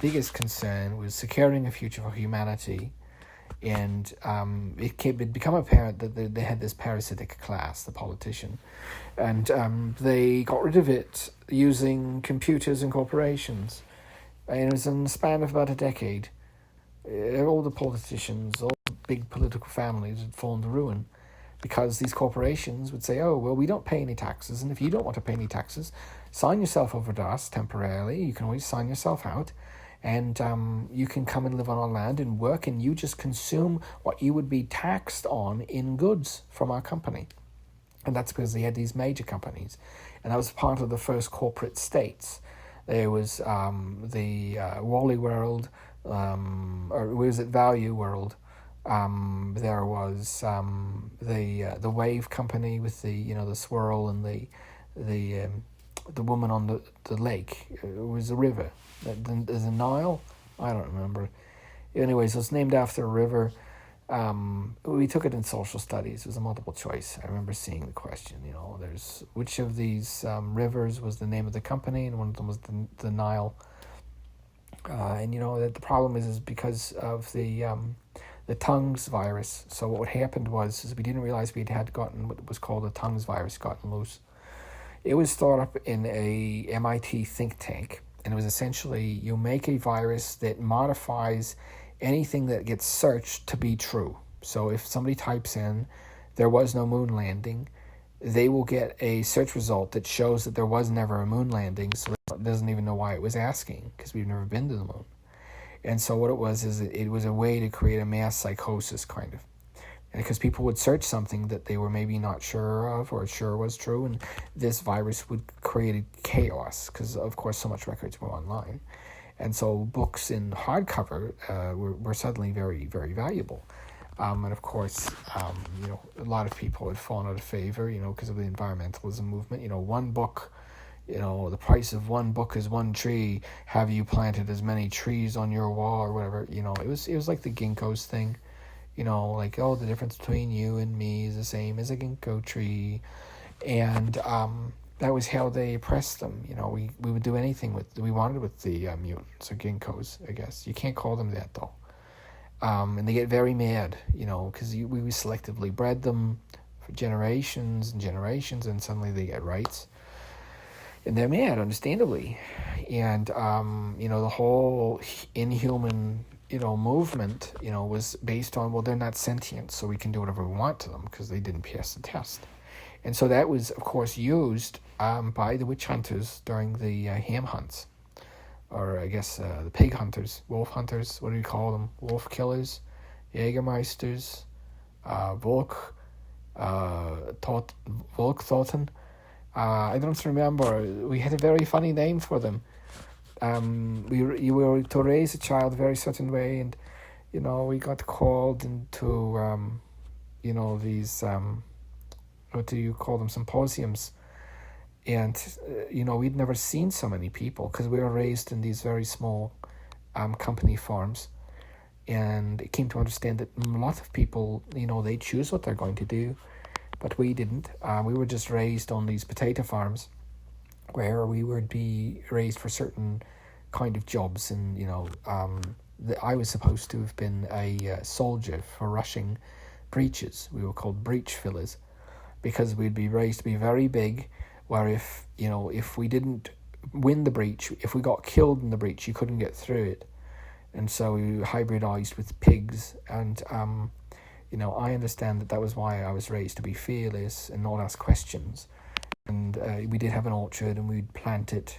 biggest concern, was securing a future for humanity. And it had become apparent that they had this parasitic class, the politician, and they got rid of it using computers and corporations. And it was in the span of about a decade. All the politicians, all the big political families had fallen to ruin, because these corporations would say, oh, well, we don't pay any taxes, and if you don't want to pay any taxes, sign yourself over to us temporarily. You can always sign yourself out, and you can come and live on our land and work, and you just consume what you would be taxed on in goods from our company. And that's because they had these major companies, and that was part of the first corporate states. There was the Wally World, or was it Value World? There was the Wave Company with the swirl and the woman on the lake. It was a river. There's a Nile. I don't remember. Anyways, it was named after a river. We took it in social studies. It was a multiple choice. I remember seeing the question. There's which of these rivers was the name of the company, and one of them was the Nile. And that the problem is because of the tongues virus. So what happened was we didn't realize we had gotten what was called a tongues virus gotten loose. It was thought up in a MIT think tank, and it was essentially you make a virus that modifies anything that gets searched to be true. So if somebody types in, there was no moon landing, they will get a search result that shows that there was never a moon landing, so it doesn't even know why it was asking, because we've never been to the moon. And so what it was is it was a way to create a mass psychosis, kind of. Because people would search something that they were maybe not sure of or sure was true, and this virus would create chaos, because, of course, so much records were online. And so books in hardcover were suddenly very, very valuable. And of course, a lot of people had fallen out of favor, because of the environmentalism movement. One book, the price of one book is one tree. Have you planted as many trees on your wall or whatever? It was like the ginkgos thing. Like, oh, the difference between you and me is the same as a ginkgo tree. And that was how they oppressed them. We would do anything we wanted with the mutants or ginkgos, I guess. You can't call them that, though. And they get very mad, because we selectively bred them for generations and generations, and suddenly they get rights. And they're mad, understandably. And, the whole inhuman, movement, was based on, well, they're not sentient, so we can do whatever we want to them because they didn't pass the test. And so that was, of course, used by the witch hunters during the ham hunts. Or I guess the pig hunters, wolf hunters, what do you call them? Wolf killers, Jägermeisters, Volktoten. I don't remember. We had a very funny name for them. You were to raise a child a very certain way, and we got called into these what do you call them, symposiums. And, we'd never seen so many people because we were raised in these very small company farms. And it came to understand that a lot of people, they choose what they're going to do, but we didn't. We were just raised on these potato farms where we would be raised for certain kind of jobs. And, I was supposed to have been a soldier for rushing breaches. We were called breach fillers because we'd be raised to be very big, where if we didn't win the breach, if we got killed in the breach, you couldn't get through it. And so we hybridized with pigs. And, I understand that was why I was raised to be fearless and not ask questions. And we did have an orchard, and we'd plant it,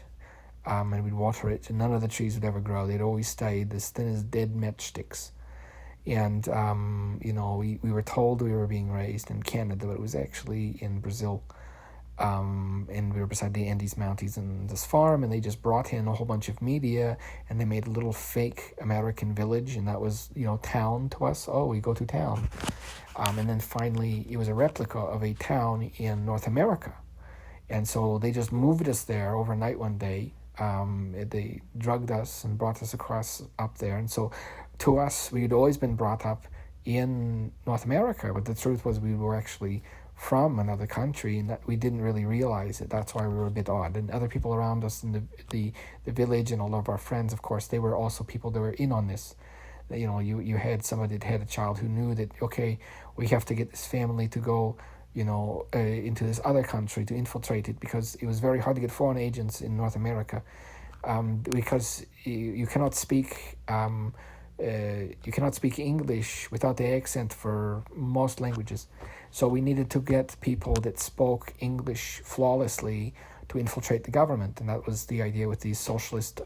and we'd water it, and none of the trees would ever grow. They'd always stayed as thin as dead matchsticks. And, we were told we were being raised in Canada, but it was actually in Brazil. And we were beside the Andes Mountains in this farm, and they just brought in a whole bunch of media, and they made a little fake American village, and that was, town to us. Oh, we go to town. And then finally, it was a replica of a town in North America. And so they just moved us there overnight one day. They drugged us and brought us across up there. And so to us, we had always been brought up in North America, but the truth was we were actually from another country, and that we didn't really realize it. That's why we were a bit odd. And other people around us in the village, and all of our friends, of course, they were also people that were in on this. You had somebody that had a child who knew that, okay, we have to get this family to go into this other country to infiltrate it, because it was very hard to get foreign agents in North America, because you cannot speak English without the accent for most languages. So we needed to get people that spoke English flawlessly to infiltrate the government, and that was the idea with these socialist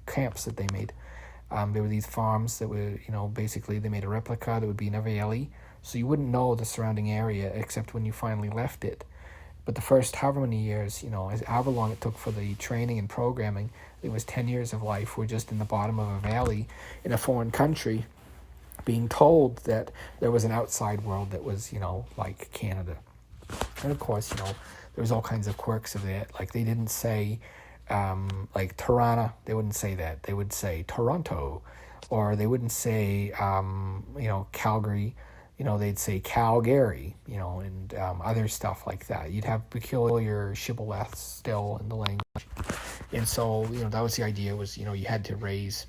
camps that they made. There were these farms that were, basically they made a replica that would be in a valley, so you wouldn't know the surrounding area except when you finally left it. But the first however many years, however long it took for the training and programming, it was 10 years of life. We're just in the bottom of a valley in a foreign country, being told that there was an outside world that was, like Canada. And of course, there was all kinds of quirks of that. Like they didn't say, like Tirana, they wouldn't say that. They would say Toronto, or they wouldn't say, Calgary. They'd say Calgary, and other stuff like that. You'd have peculiar shibboleths still in the language. And so, that was the idea was, you had to raise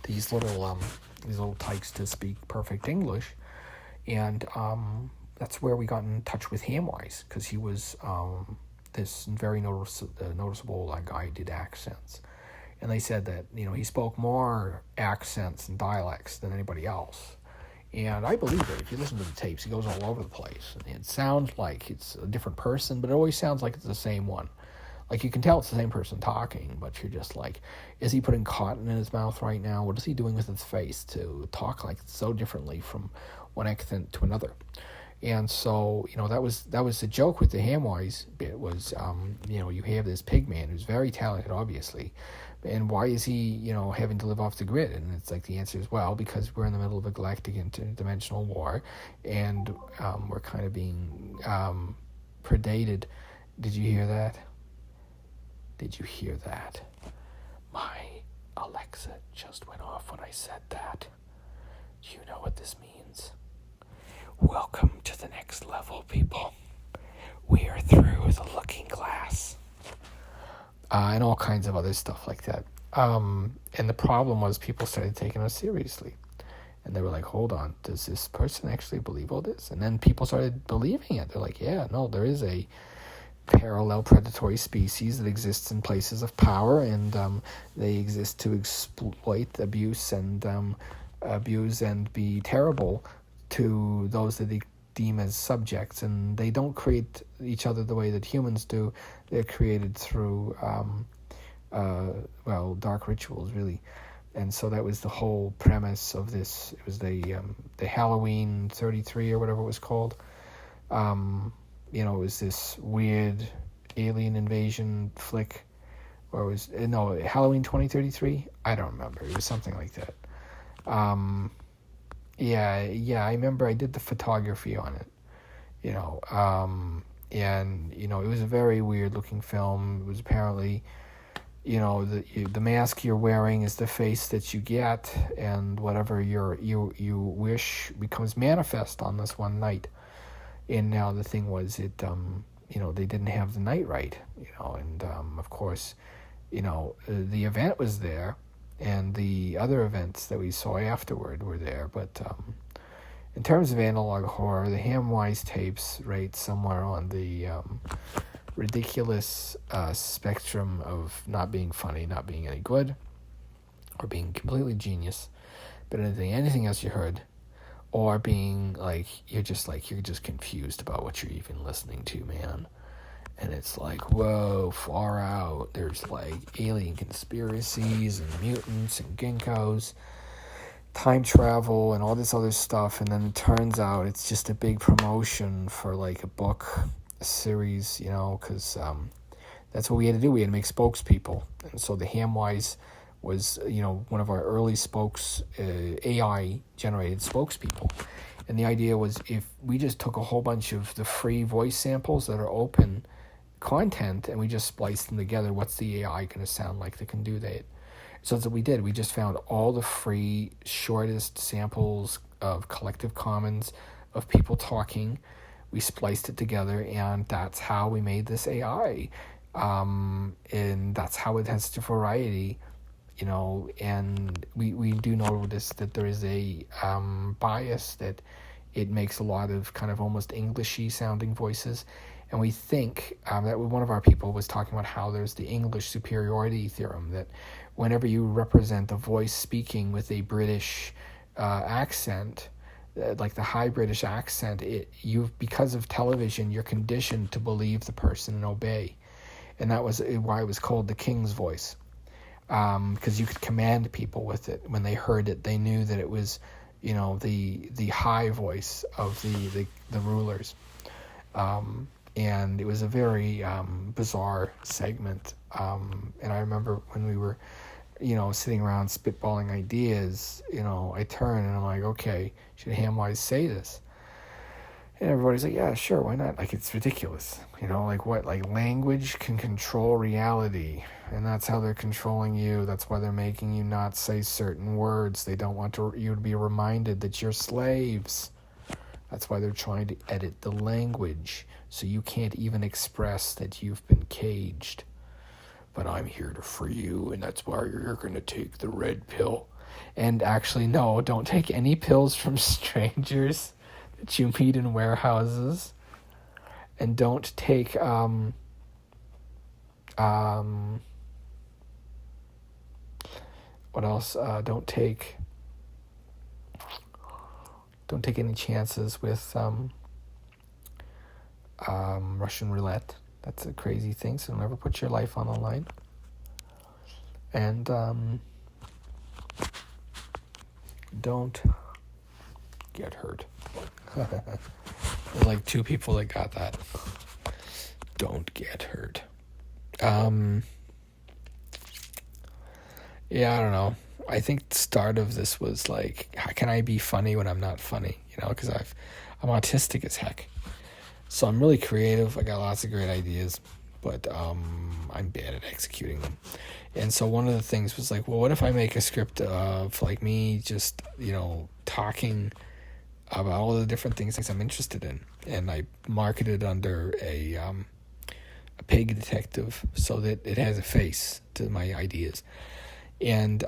these little tykes to speak perfect English. And that's where we got in touch with Hamwise, because he was this very noticeable guy who did accents. And they said that, he spoke more accents and dialects than anybody else. And I believe it. If you listen to the tapes, he goes all over the place. And it sounds like it's a different person, but it always sounds like it's the same one. Like, you can tell it's the same person talking, but you're just like, is he putting cotton in his mouth right now? What is he doing with his face to talk like so differently from one accent to another? And so, that was the joke with the Hamwise bit was, you have this pig man who's very talented, obviously, and why is he, having to live off the grid? And it's like, the answer is, well, because we're in the middle of a galactic interdimensional war, and we're kind of being predated. Did you hear that? Did you hear that? My Alexa just went off when I said that. Do you know what this means? Welcome to the next level, people. We are through the looking glass. And all kinds of other stuff like that. And the problem was people started taking us seriously. And they were like, hold on, does this person actually believe all this? And then people started believing it. They're like, yeah, no, there is a parallel predatory species that exists in places of power, and they exist to exploit, abuse and be terrible to those that they deem as subjects. And they don't create each other the way that humans do. They're created through dark rituals, really. And so that was the whole premise of this. It was the Halloween 33 or whatever it was called. It was this weird alien invasion flick, or it was, Halloween 2033? I don't remember. It was something like that. I remember I did the photography on it, and, it was a very weird looking film. It was apparently, the mask you're wearing is the face that you get, and whatever you wish becomes manifest on this one night. And now the thing was, they didn't have the night right, and of course, the event was there, and the other events that we saw afterward were there. But in terms of analog horror, the Hamwise tapes rate somewhere on the ridiculous spectrum of not being funny, not being any good, or being completely genius. But anything else you heard, or being like, you're just confused about what you're even listening to, man. And it's like, whoa, far out. There's like alien conspiracies and mutants and ginkgos, time travel and all this other stuff. And then it turns out it's just a big promotion for like a book, a series, because that's what we had to do. We had to make spokespeople. And so the Hamwise was, one of our early AI-generated spokespeople. And the idea was, if we just took a whole bunch of the free voice samples that are open content and we just spliced them together, what's the AI going to sound like that can do that? So that's what we did. We just found all the free, shortest samples of Collective Commons of people talking. We spliced it together, and that's how we made this AI. And that's how it has such a variety. And we do notice that there is a bias that it makes a lot of kind of almost Englishy sounding voices. And we think that one of our people was talking about how there's the English superiority theorem, that whenever you represent a voice speaking with a British accent, like the high British accent, because of television, you're conditioned to believe the person and obey. And that was why it was called the King's voice. Because you could command people with it. When they heard it, they knew that it was, the high voice of the rulers. And it was a very bizarre segment. And I remember when we were, sitting around spitballing ideas, I turn and I'm like, okay, should Hamwise say this? And everybody's like, yeah, sure, why not? Like, it's ridiculous. Like what? Like, language can control reality. And that's how they're controlling you. That's why they're making you not say certain words. They don't want you to be reminded that you're slaves. That's why they're trying to edit the language, so you can't even express that you've been caged. But I'm here to free you, and that's why you're going to take the red pill. And actually, no, don't take any pills from strangers that you meet in warehouses. And don't take what else? Don't take don't take any chances with Russian roulette. That's a crazy thing, so never put your life on the line. And don't get hurt. There's like 2 people that got that. Don't get hurt. Yeah, I don't know. I think the start of this was like, how can I be funny when I'm not funny? You know, because I'm autistic as heck. So I'm really creative. I got lots of great ideas, but I'm bad at executing them. And so one of the things was like, well, what if I make a script of like me just, you know, talking about all the different things I'm interested in, and I market it under a pig detective so that it has a face to my ideas. And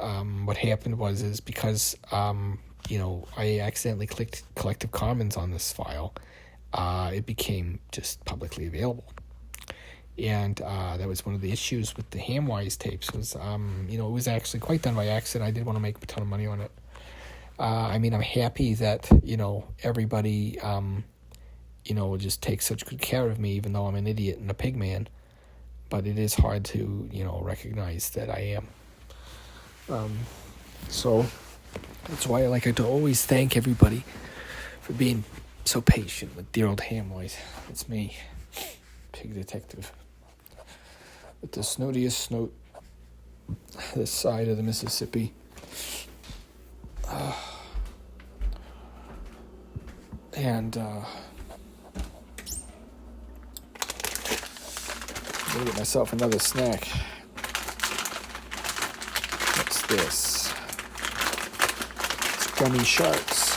what happened was because you know, I accidentally clicked Collective Commons on this file, it became just publicly available. And that was one of the issues with the Hamwise tapes was, you know, it was actually quite done by accident. I didn't want to make a ton of money on it. I mean, I'm happy that, you know, everybody, you know, just takes such good care of me, even though I'm an idiot and a pig man. But it is hard to, you know, recognize that I am. So that's why I like to always thank everybody for being so patient with dear old Hamwise. It's me, pig detective, with the snootiest snoot this side of the Mississippi. And I'm gonna get myself another snack. What's this? It's gummy sharks.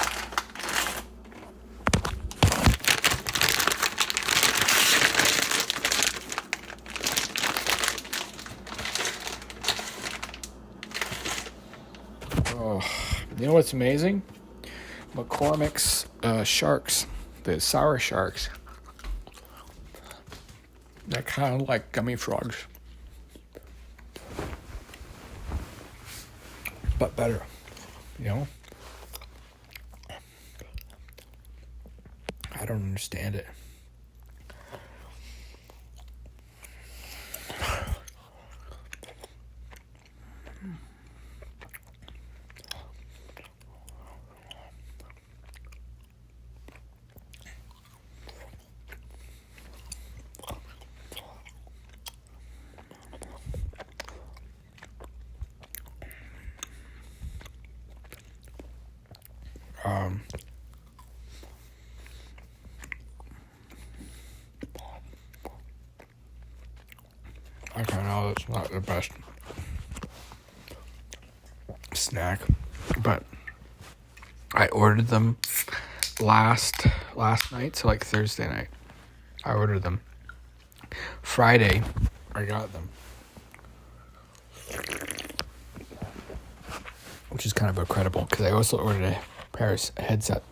Oh, you know what's amazing? McCormick's sharks, the sour sharks. They're kind of like gummy frogs, but better, you know? I don't understand it. I know it's not the best snack, but I ordered them last night, so like Thursday night. I ordered them. Friday, I got them, which is kind of incredible because I also ordered a Paris headset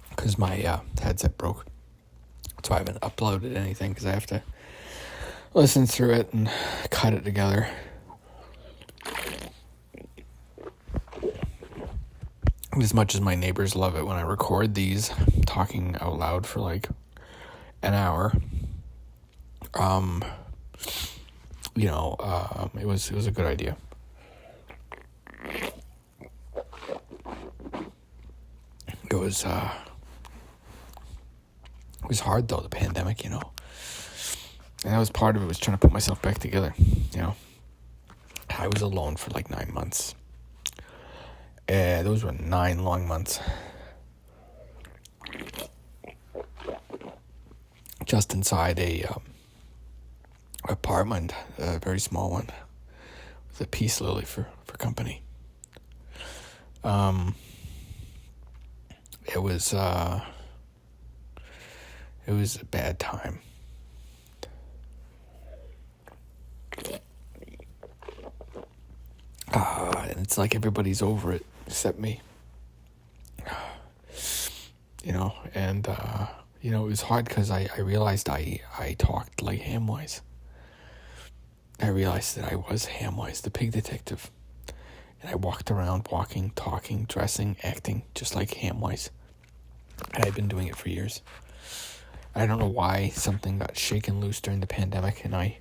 because my headset broke. So I haven't uploaded anything because I have to listen through it and cut it together. As much as my neighbors love it when I record these, talking out loud for like an hour, you know, it was a good idea. It was hard though, the pandemic, you know. And that was part of it, was trying to put myself back together, you know. I was alone for like 9 months. Those were 9 long months. Just inside a apartment, a very small one, with a peace lily for company. It was a bad time. And it's like everybody's over it except me. You know, and you know, it was hard because I realized I talked like Hamwise. I realized that I was Hamwise, the pig detective. And I walked around walking, talking, dressing, acting, just like Hamwise. And I'd been doing it for years. I don't know why something got shaken loose during the pandemic, and I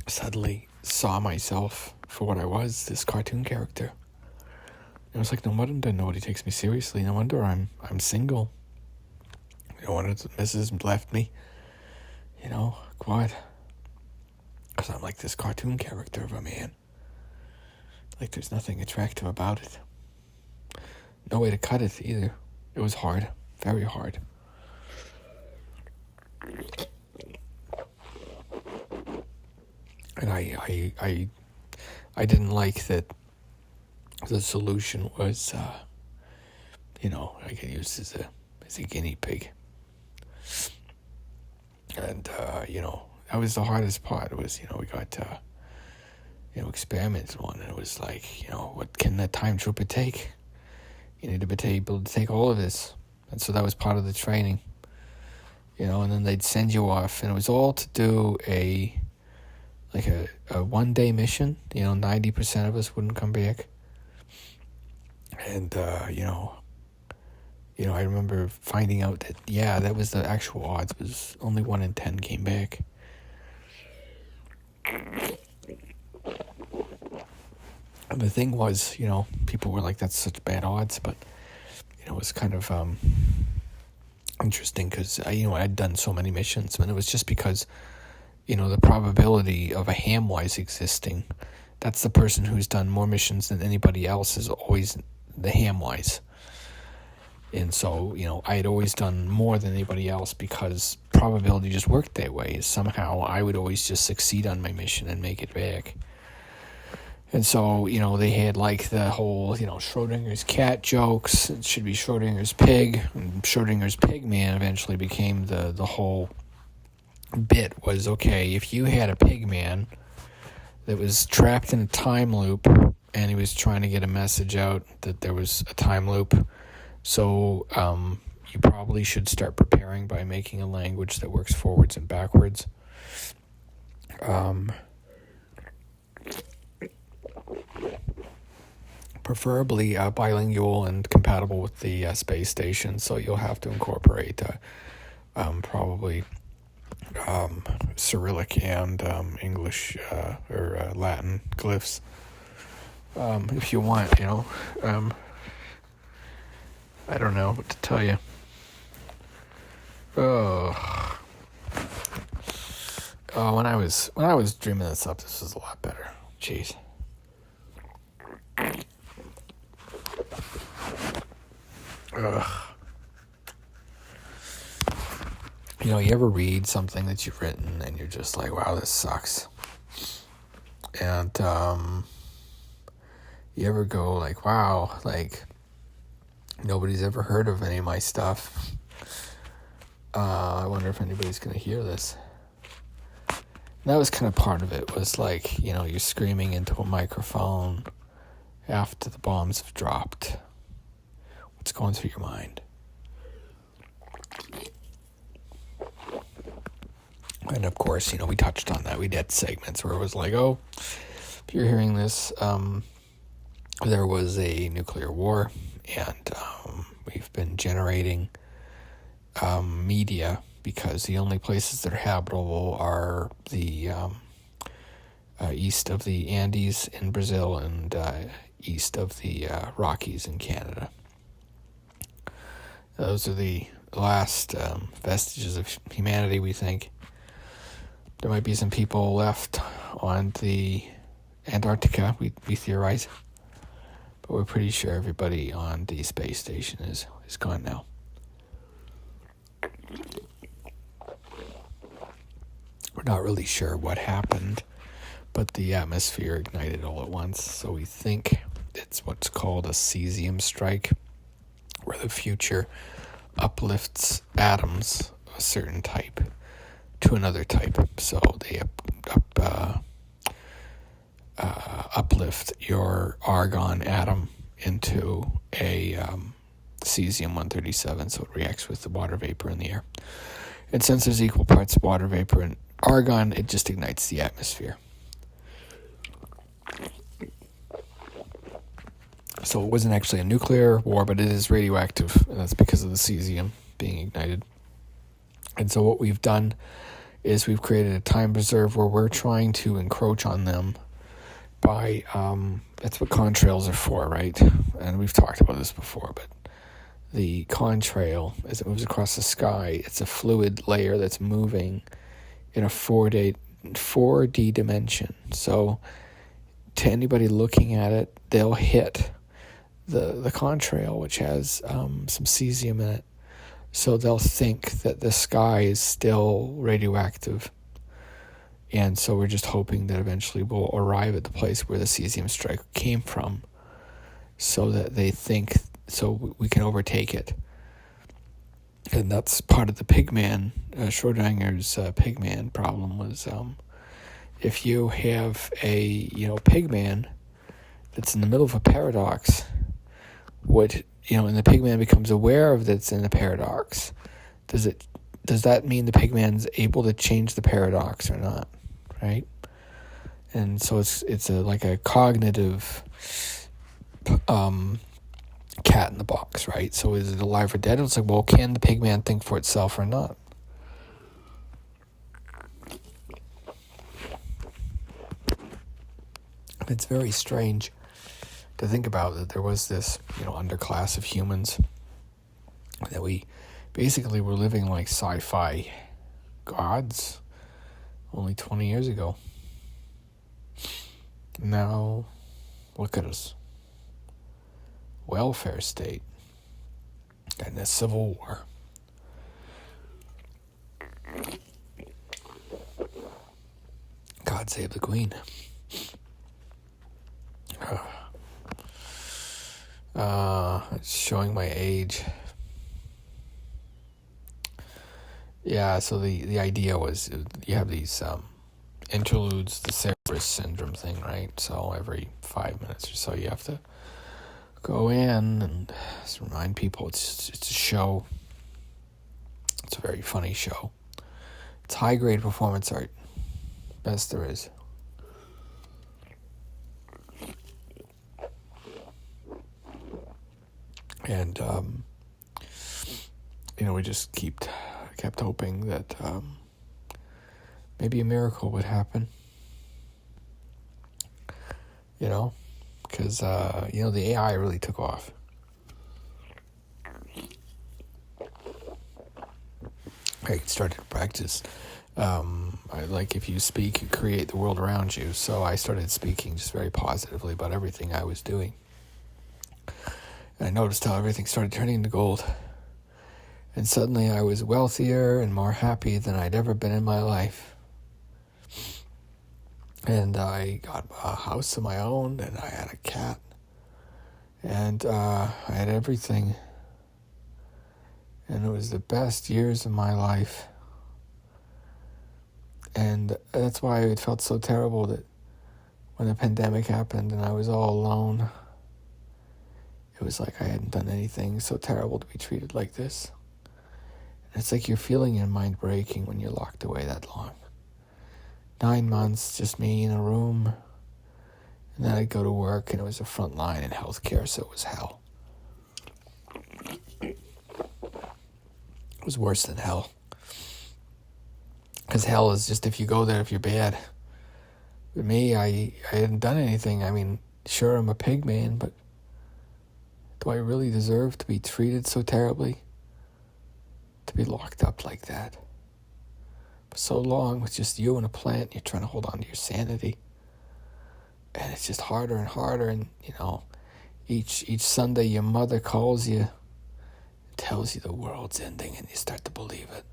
suddenly saw myself for what I was, this cartoon character. It was like, no wonder nobody takes me seriously. No wonder I'm single. No wonder the missus left me. God. Because I'm like this cartoon character of a man. Like there's nothing attractive about it. No way to cut it either. It was hard. Very hard. And I didn't like that the solution was, I get used as a guinea pig. And, that was the hardest part. It was, we got, experiments on, and it was like, what can that time trooper take? You need to be able to take all of this. And so that was part of the training, and then they'd send you off, and it was all to do a 1-day mission. 90% of us wouldn't come back. And, I remember finding out that, that was the actual odds. It was only 1 in 10 came back. And the thing was, people were like, that's such bad odds, but, it was kind of interesting because, I'd done so many missions, and it was just because, the probability of a Hamwise existing, that's the person who's done more missions than anybody else is always the Hamwise. And so, I had always done more than anybody else because probability just worked that way. Somehow I would always just succeed on my mission and make it back. And so, they had like the whole, Schrodinger's cat jokes. It should be Schrodinger's pig. And Schrodinger's pig man eventually became the whole bit was, okay, if you had a pig man that was trapped in a time loop and he was trying to get a message out that there was a time loop, so you probably should start preparing by making a language that works forwards and backwards. Preferably bilingual and compatible with the space station, so you'll have to incorporate probably Cyrillic and English or Latin glyphs if you want, I don't know what to tell you. When I was dreaming this up, this was a lot better. Jeez. You ever read something that you've written and you're just like, wow, this sucks. And you ever go like, wow, like nobody's ever heard of any of my stuff. I wonder if anybody's going to hear this. And that was kind of part of it, was like, you're screaming into a microphone after the bombs have dropped. What's going through your mind? And of course, we touched on that. We did segments where it was like, oh, if you're hearing this, there was a nuclear war, and we've been generating media because the only places that are habitable are the east of the Andes in Brazil and east of the Rockies in Canada. Those are the last vestiges of humanity, we think. There might be some people left on the Antarctica, we theorize. But we're pretty sure everybody on the space station is gone now. We're not really sure what happened, but the atmosphere ignited all at once. So we think it's what's called a cesium strike, where the future uplifts atoms of a certain type to another type. So they uplift your argon atom into a cesium-137, so it reacts with the water vapor in the air. And since there's equal parts water vapor and argon, it just ignites the atmosphere. So it wasn't actually a nuclear war, but it is radioactive, and that's because of the cesium being ignited. And so what we've done is we've created a time preserve where we're trying to encroach on them by, that's what contrails are for, right? And we've talked about this before, but the contrail, as it moves across the sky, it's a fluid layer that's moving in a 4D dimension. So to anybody looking at it, they'll hit the contrail, which has some cesium in it. So they'll think that the sky is still radioactive. And so we're just hoping that eventually we'll arrive at the place where the cesium strike came from, so that they think, so we can overtake it. And that's part of the Pigman, Schrodinger's Pigman problem was, if you have a, Pigman that's in the middle of a paradox, and the Pigman becomes aware of that it's in a paradox, does that mean the Pigman's able to change the paradox or not, right? And so it's like a cognitive cat in the box, right? So is it alive or dead? It's like, well, can the Pigman think for itself or not? It's very strange to think about that there was this, underclass of humans that we basically were living like sci-fi gods only 20 years ago. Now, look at us. Welfare state and a civil war. God save the Queen. It's showing my age. Yeah, so the idea was you have these interludes, the Cerberus syndrome thing, right? So every 5 minutes or so you have to go in and just remind people it's a show. It's a very funny show. It's high-grade performance art. Best there is. And, we just kept hoping that maybe a miracle would happen. Because, the AI really took off. I started to practice. If you speak, you create the world around you. So I started speaking just very positively about everything I was doing. And I noticed how everything started turning into gold. And suddenly I was wealthier and more happy than I'd ever been in my life. And I got a house of my own, and I had a cat. And I had everything. And it was the best years of my life. And that's why it felt so terrible that when the pandemic happened and I was all alone, it was like I hadn't done anything so terrible to be treated like this. And it's like you're feeling your mind breaking when you're locked away that long. 9 months, just me in a room. And then I'd go to work, and it was a front line in healthcare, so it was hell. It was worse than hell. Because hell is just if you go there if you're bad. With me, I hadn't done anything. I mean, sure, I'm a pig man, but do I really deserve to be treated so terribly? To be locked up like that? For so long with just you and a plant, you're trying to hold on to your sanity. And it's just harder and harder, and, each Sunday your mother calls you and tells you the world's ending, and you start to believe it.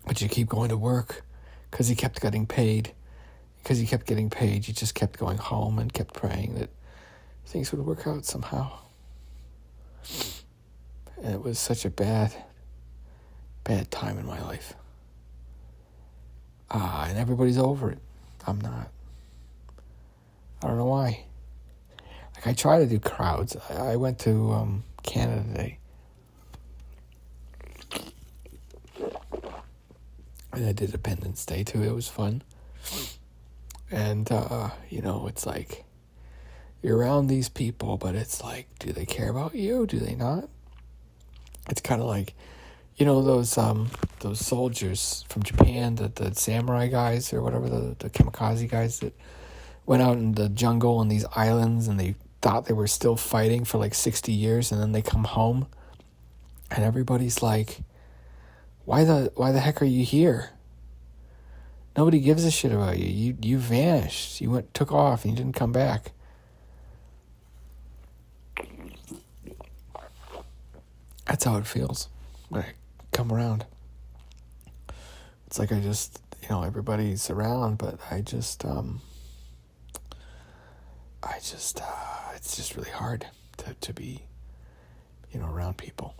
But you keep going to work because you kept getting paid. Because you kept getting paid, you just kept going home and kept praying that things would work out somehow. And it was such a bad time in my life. And everybody's over it. I'm not. I don't know why. I try to do crowds. I went to Canada today. And I did Independence Day too. It was fun. And, it's like, you're around these people, but it's like, do they care about you? Do they not? It's kind of like, those soldiers from Japan, the samurai guys or whatever, the kamikaze guys that went out in the jungle on these islands, and they thought they were still fighting for like 60 years, and then they come home and everybody's like, why the heck are you here? Nobody gives a shit about you. You vanished. You took off and you didn't come back. That's how it feels when I come around. It's like I just, everybody's around, but it's just really hard to be, around people.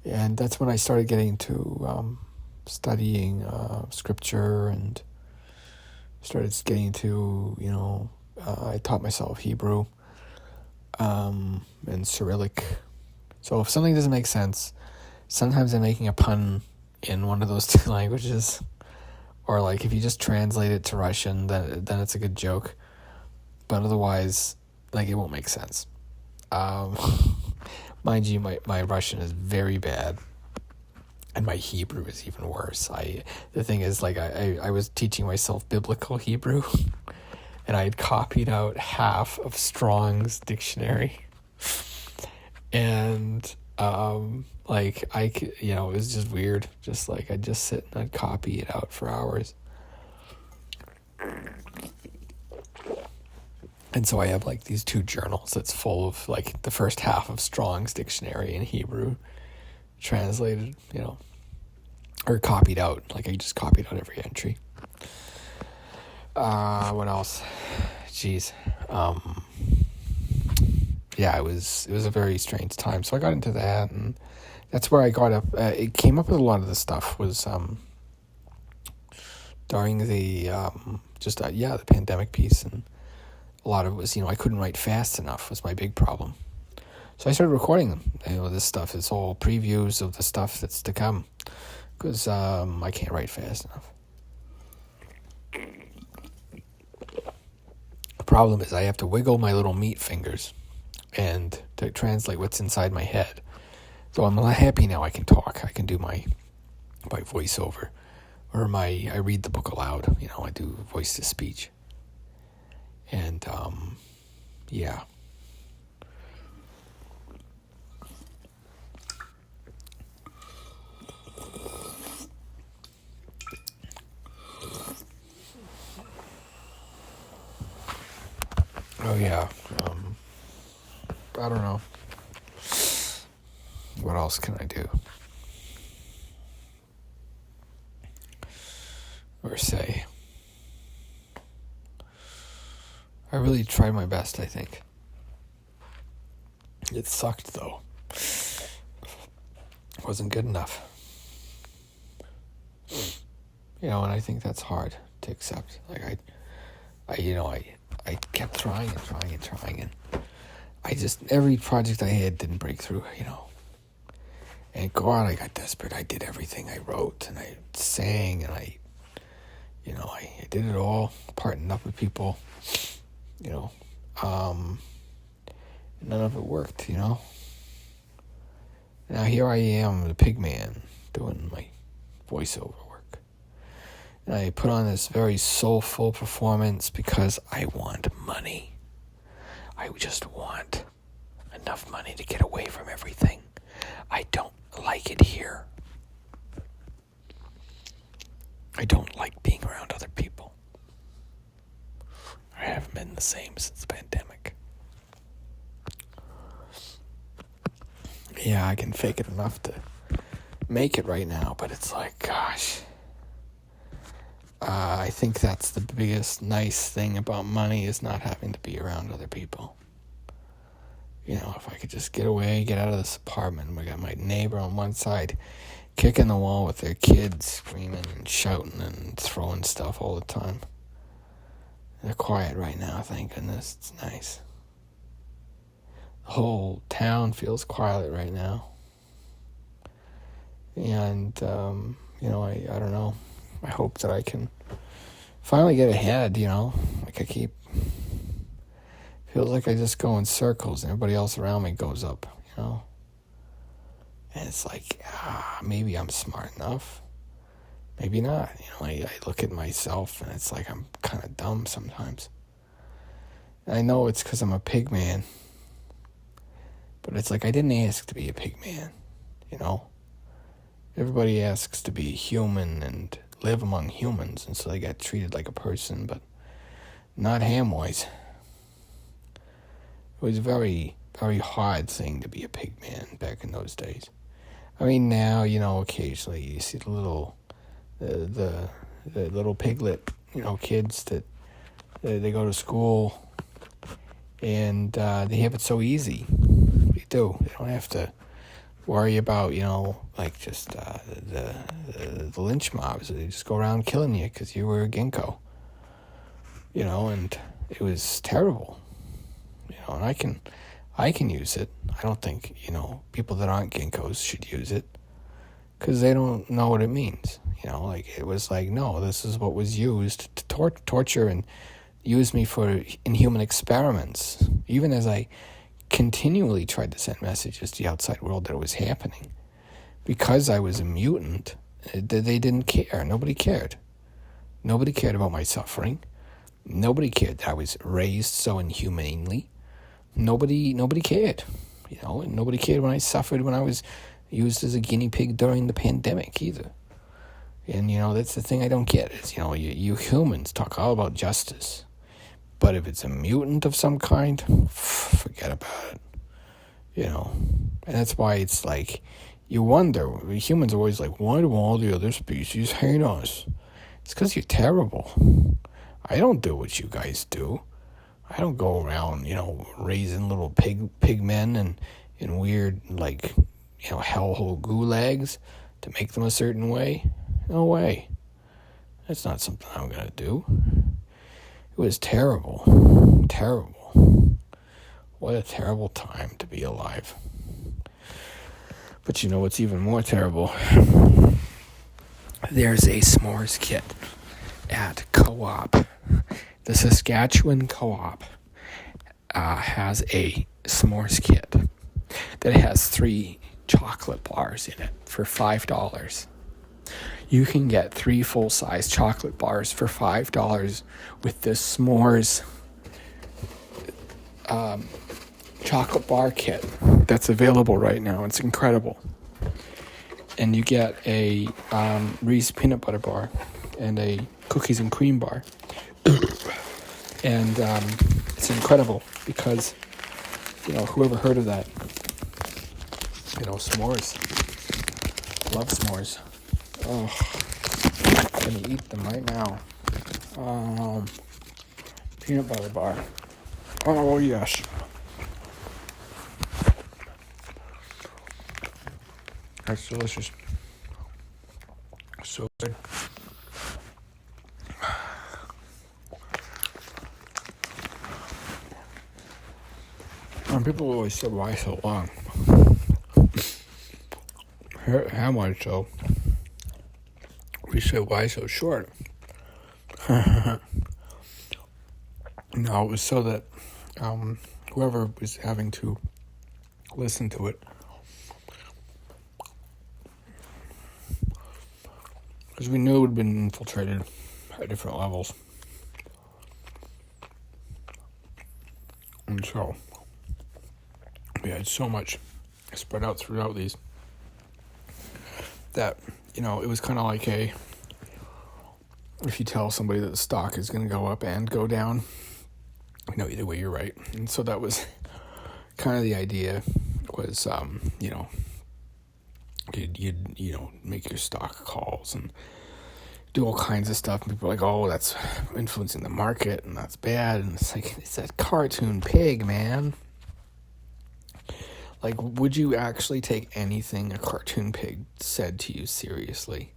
And that's when I started getting into studying scripture, and started getting to, I taught myself Hebrew and Cyrillic. So if something doesn't make sense, sometimes I'm making a pun in one of those two languages. Or like if you just translate it to Russian, then it's a good joke. But otherwise, like, it won't make sense. Mind you, my Russian is very bad. And my Hebrew is even worse. The thing is, like, I was teaching myself biblical Hebrew. And I had copied out half of Strong's dictionary. And, it was just weird. Just like, I'd just sit and I'd copy it out for hours. And so I have, like, these two journals that's full of, like, the first half of Strong's dictionary in Hebrew, translated, or copied out. Like, I just copied out every entry. What else? Jeez. Yeah, it was a very strange time. So I got into that, and that's where I got up. It came up with a lot of the stuff was during the the pandemic piece, and a lot of it was, I couldn't write fast enough was my big problem. So I started recording them. This stuff is all previews of the stuff that's to come, because I can't write fast enough. The problem is I have to wiggle my little meat fingers and to translate what's inside my head. So I'm happy now I can talk. I can do my voiceover, or I read the book aloud. I do voice to speech. And, yeah. Oh, yeah. I don't know. What else can I do? Or say? I really tried my best, I think. It sucked, though. It wasn't good enough. And I think that's hard to accept. Like, I kept trying and every project I had didn't break through, And God, I got desperate. I did everything. I wrote and I sang and I did it all, partnered up with people, none of it worked, Now here I am, the pig man, doing my voiceover work. And I put on this very soulful performance because I want money. I just want enough money to get away from everything. I don't like it here. I don't like being around other people. I haven't been the same since the pandemic. Yeah, I can fake it enough to make it right now, but it's like, gosh. I think that's the biggest nice thing about money, is not having to be around other people. If I could just get away, get out of this apartment. I got my neighbor on one side kicking the wall with their kids, screaming and shouting and throwing stuff all the time. They're quiet right now, thank goodness. It's nice. The whole town feels quiet right now. And, I don't know. I hope that I can finally get ahead, Like I keep Feels like I just go in circles and everybody else around me goes up, And it's like, maybe I'm smart enough. Maybe not. I look at myself and it's like I'm kind of dumb sometimes. And I know it's because I'm a pig man. But it's like I didn't ask to be a pig man, Everybody asks to be human and live among humans, and so they get treated like a person, but not Hamwise. It was very, very hard thing to be a pig man back in those days. I mean, now, occasionally you see the little piglet, kids that they go to school and they have it so easy. They do. They don't have to worry about, just the lynch mobs. They just go around killing you because you were a ginkgo. And it was terrible. And I can use it. I don't think, people that aren't ginkgos should use it because they don't know what it means. It was like, no, this is what was used to torture and use me for inhuman experiments. Even as I continually tried to send messages to the outside world that it was happening. Because I was a mutant, they didn't care. Nobody cared. Nobody cared about my suffering. Nobody cared that I was raised so inhumanely. Nobody cared. And nobody cared when I suffered when I was used as a guinea pig during the pandemic either. And, that's the thing I don't get is, you humans talk all about justice. But if it's a mutant of some kind, forget about it. And that's why it's like, you wonder, humans are always like, why do all the other species hate us? It's because you're terrible. I don't do what you guys do. I don't go around, raising little pig men and in weird, hellhole gulags to make them a certain way. No way. That's not something I'm going to do. It was terrible. Terrible. What a terrible time to be alive. But what's even more terrible? There's a s'mores kit at Co-op. The Saskatchewan Co-op has a s'mores kit that has 3 chocolate bars in it for $5. You can get 3 full-size chocolate bars for $5 with this s'mores chocolate bar kit that's available right now. It's incredible. And you get a Reese's peanut butter bar and a cookies and cream bar. And it's incredible because, whoever heard of that? S'mores. Love s'mores. Oh, I'm going to eat them right now. Peanut butter bar. Oh, yes. That's delicious. So good. And people always say, why so long? How much so? We say, why so short? No, it was so that whoever was having to listen to it, because we knew it had been infiltrated at different levels. And so we had so much spread out throughout these that, it was kind of like if you tell somebody that the stock is going to go up and go down, either way you're right. And so that was kind of the idea was, you'd make your stock calls and do all kinds of stuff. And people are like, oh, that's influencing the market and that's bad. And it's like, it's that cartoon pig, man. Like, would you actually take anything a cartoon pig said to you seriously?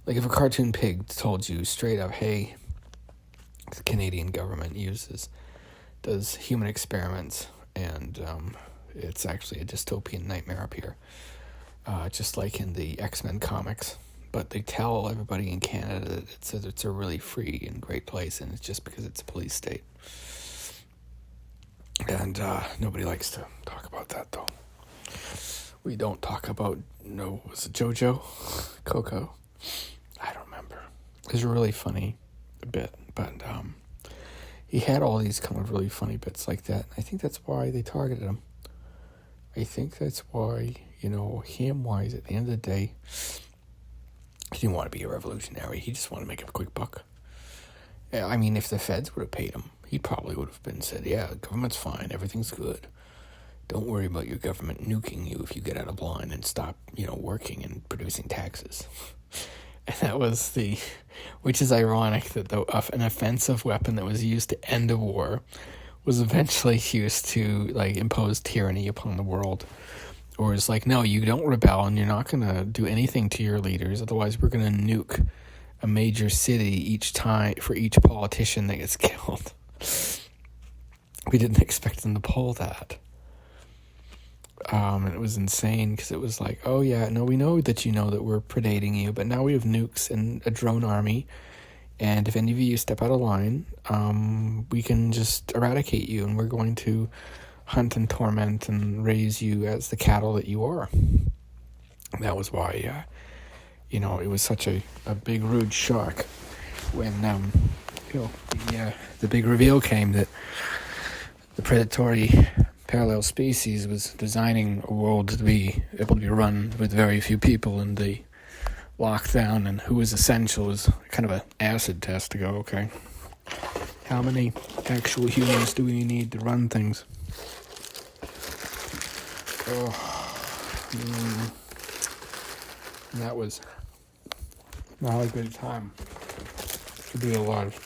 Like, if a cartoon pig told you straight up, hey, the Canadian government does human experiments, and it's actually a dystopian nightmare up here, just like in the X-Men comics. But they tell everybody in Canada that it's a really free and great place, and it's just because it's a police state. And nobody likes to talk about that, though. We don't talk about, was it JoJo? Coco? I don't remember. It was a really funny bit, but he had all these kind of really funny bits like that. I think that's why they targeted him. I think that's why, Hamwise, at the end of the day, he didn't want to be a revolutionary. He just wanted to make a quick buck. I mean, if the feds would have paid him, he probably would have been said, yeah, the government's fine, everything's good. Don't worry about your government nuking you if you get out of line and stop, working and producing taxes. And that was which is ironic that an offensive weapon that was used to end a war was eventually used to, impose tyranny upon the world. Or it's like, no, you don't rebel and you're not going to do anything to your leaders, otherwise we're going to nuke a major city each time for each politician that gets killed. We didn't expect them to pull that. And it was insane because it was like, oh yeah, no, we know that that we're predating you, but now we have nukes and a drone army, and if any of you step out of line, we can just eradicate you, and we're going to hunt and torment and raise you as the cattle that you are. And that was why, it was such a big, rude shock when, the big reveal came that the predatory parallel species was designing a world to be able to be run with very few people, and the lockdown and who was essential was kind of an acid test to go, okay, how many actual humans do we need to run things? And that was not a good time to be alive.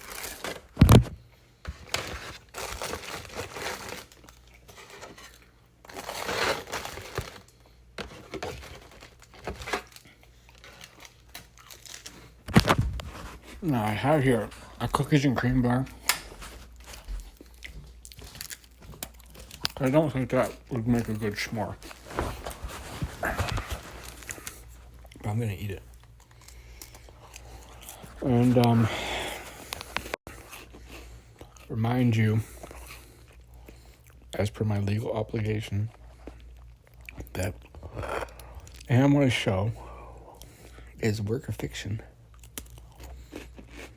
Now I have here a cookies and cream bar. I don't think that would make a good s'more. But I'm gonna eat it. And remind you, as per my legal obligation, that Hamwise show is a work of fiction.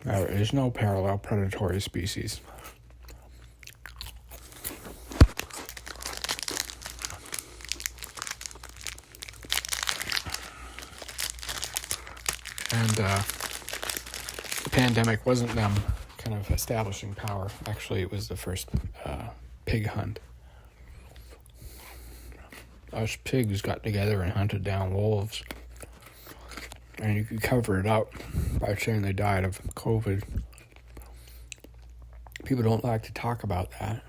There is no parallel predatory species. And the pandemic wasn't them kind of establishing power. Actually, it was the first pig hunt. Us pigs got together and hunted down wolves. And you could cover it up by saying they died of COVID. People don't like to talk about that.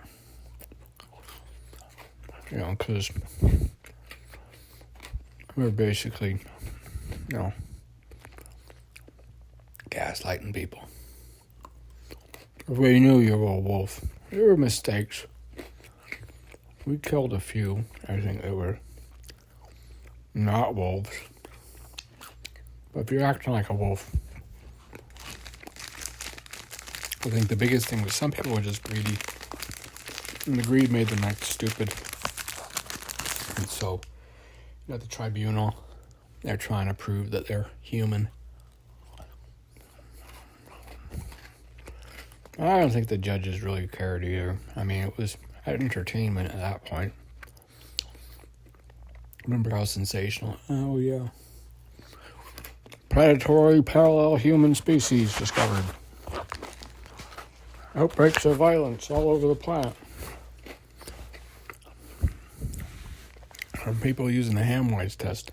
Because we're basically, gaslighting people. If we knew you were a wolf, there were mistakes. We killed a few, I think they were not wolves. But if you're acting like a wolf, I think the biggest thing was some people were just greedy. And the greed made them act stupid. And so, at the tribunal, they're trying to prove that they're human. I don't think the judges really cared either. I mean, it was entertainment at that point. Remember how sensational? Oh, yeah. Predatory parallel human species discovered. Outbreaks of violence all over the planet. From people using the Hamwise test.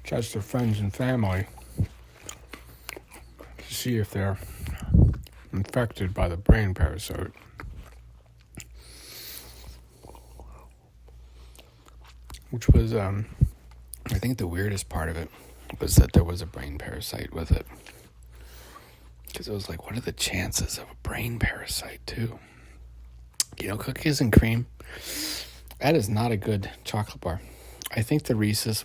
Test their friends and family to see if they're infected by the brain parasite. Which was, I think the weirdest part of it was that there was a brain parasite with it. Because it was like, what are the chances of a brain parasite, too? Cookies and cream, that is not a good chocolate bar. I think the Reese's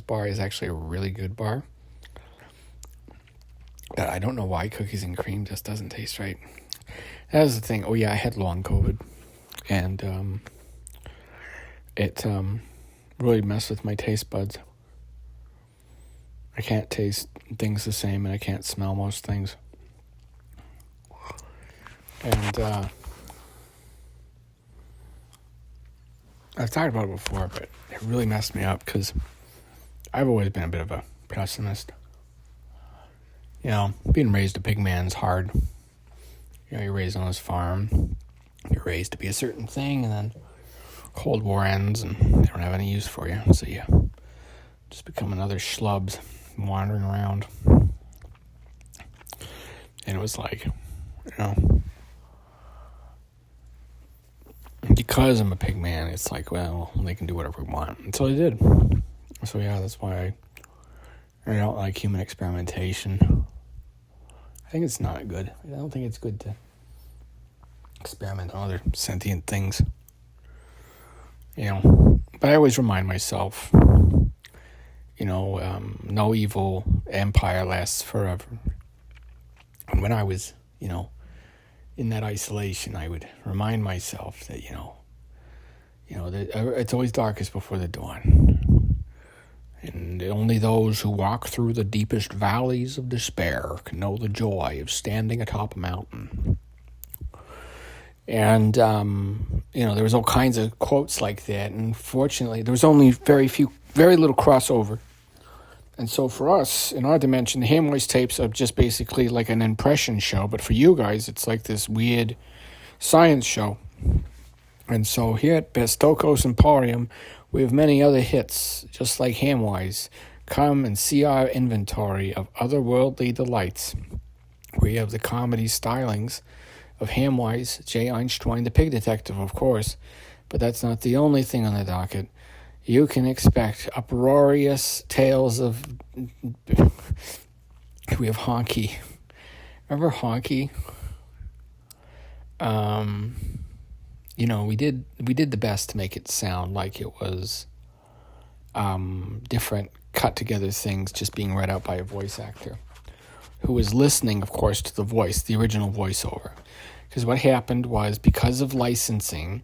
bar, is actually a really good bar. But I don't know why cookies and cream just doesn't taste right. That was the thing. Oh yeah, I had long COVID, and it really messed with my taste buds. I can't taste things the same, and I can't smell most things. And I've talked about it before, but it really messed me up because I've always been a bit of a pessimist. You know, being raised a pig man is hard. You know, you're raised on this farm. You're raised to be a certain thing, and then Cold War ends, and they don't have any use for you. So you just become another schlubs wandering around. And it was like, you know, because I'm a pig man, it's like, well, they can do whatever we want. And so they did. So yeah, that's why I don't like human experimentation. I think it's not good. I don't think it's good to experiment on other sentient things. You know, but I always remind myself, you know, no evil empire lasts forever. And when I was, you know, in that isolation, I would remind myself that, you know, that it's always darkest before the dawn. And only those who walk through the deepest valleys of despair can know the joy of standing atop a mountain. And, you know, there was all kinds of quotes like that. And fortunately, there was only very little crossover. And so for us, in our dimension, the Hamwise tapes are just basically like an impression show. But for you guys, it's like this weird science show. And so here at Bestokos Emporium, we have many other hits, just like Hamwise. Come and see our inventory of otherworldly delights. We have the comedy stylings of Hamwise J, Einschwein, the pig detective, of course. But that's not the only thing on the docket. You can expect uproarious tales of... We have Honky. Remember Honky? You know, we did the best to make it sound like it was different cut-together things just being read out by a voice actor who was listening, of course, to the voice, the original voiceover. Because what happened was, because of licensing,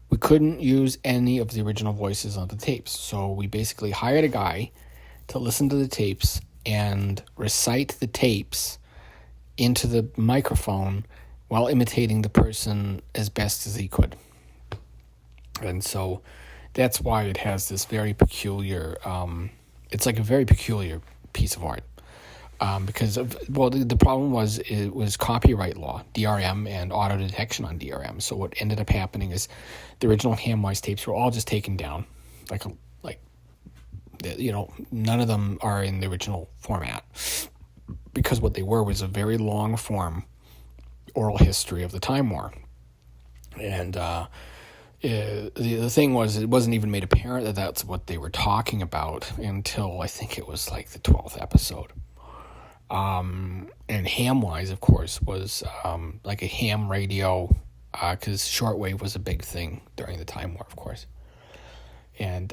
we couldn't use any of the original voices on the tapes. So we basically hired a guy to listen to the tapes and recite the tapes into the microphone while imitating the person as best as he could. And so that's why it has this very peculiar, it's like a very peculiar piece of art. Because of, well, the problem was it was copyright law, DRM, and auto detection on DRM. So what ended up happening is the original Hamwise tapes were all just taken down, like you know, none of them are in the original format, because what they were was a very long form oral history of the Time War. And the thing was, it wasn't even made apparent that that's what they were talking about until I think it was like the 12th episode. And Hamwise, of course, was like a ham radio, because shortwave was a big thing during the Time War, of course. And,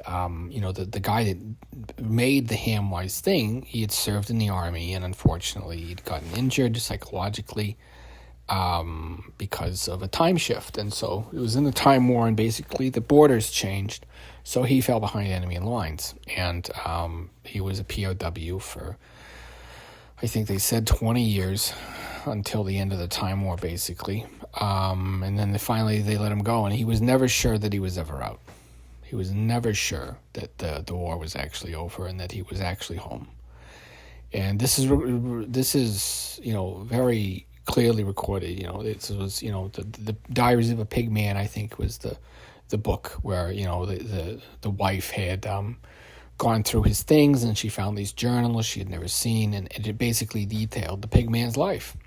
you know, the guy that made the Hamwise thing, he had served in the army, and unfortunately he'd gotten injured psychologically because of a time shift. And so it was in the Time War, and basically the borders changed, so he fell behind enemy lines. And he was a POW for, I think they said 20 years, until the end of the Time War, basically. And then finally they let him go, and he was never sure that he was ever out. He was never sure that the war was actually over and that he was actually home. And this is you know, very clearly recorded. You know, it was, you know, the Diaries of a Pig Man, I think, was the book where, you know, the wife had gone through his things, and she found these journals she had never seen, and it basically detailed the pig man's life,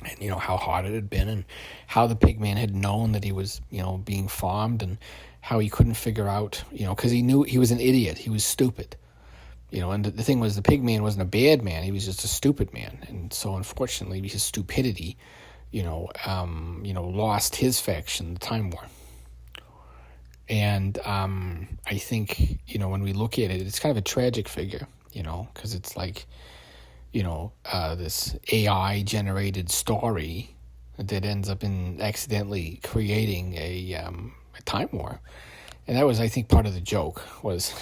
and, you know, how hard it had been, and how the pig man had known that he was, you know, being farmed, and how he couldn't figure out, you know, because he knew he was an idiot, he was stupid, you know. And the thing was, the pig man wasn't a bad man, he was just a stupid man. And so unfortunately, his stupidity, you know, lost his faction, the Time War. And I think, you know, when we look at it, it's kind of a tragic figure, you know, because it's like, you know, this AI-generated story that ends up in accidentally creating a time war. And that was, I think, part of the joke, was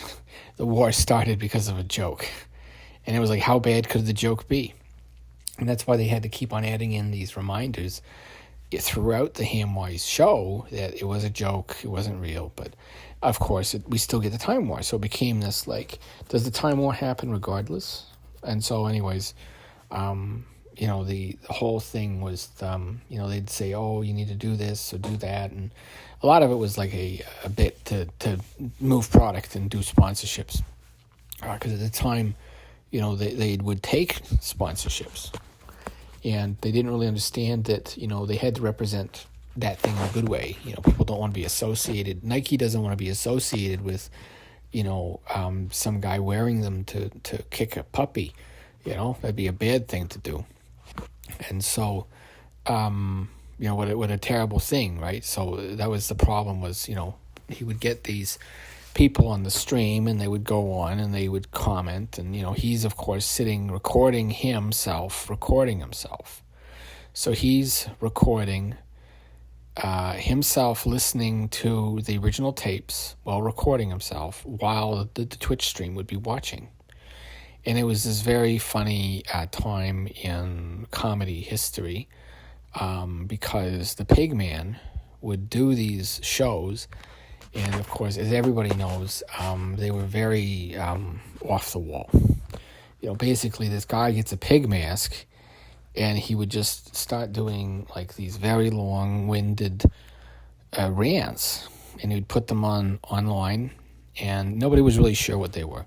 the war started because of a joke. And it was like, how bad could the joke be? And that's why they had to keep on adding in these reminders throughout the Hamwise show that it was a joke, it wasn't real. But, of course, we still get the time war. So it became this, like, does the time war happen regardless? And so, anyways, the whole thing was, they'd say, oh, you need to do this or do that. And a lot of it was like a bit to move product and do sponsorships. Because at the time, they would take sponsorships. And they didn't really understand that, they had to represent that thing in a good way. People don't want to be associated. Nike doesn't want to be associated with, some guy wearing them to kick a puppy. That'd be a bad thing to do. And so, what a terrible thing, right? So that was the problem was, he would get these people on the stream and they would go on and they would comment. And, he's, of course, sitting, recording himself. So he's recording himself listening to the original tapes while recording himself while the Twitch stream would be watching. And it was this very funny time in comedy history because the Pigman would do these shows. And, of course, as everybody knows, they were very off the wall. Basically, this guy gets a pig mask, and he would just start doing, like, these very long-winded rants. And he would put them online, and nobody was really sure what they were.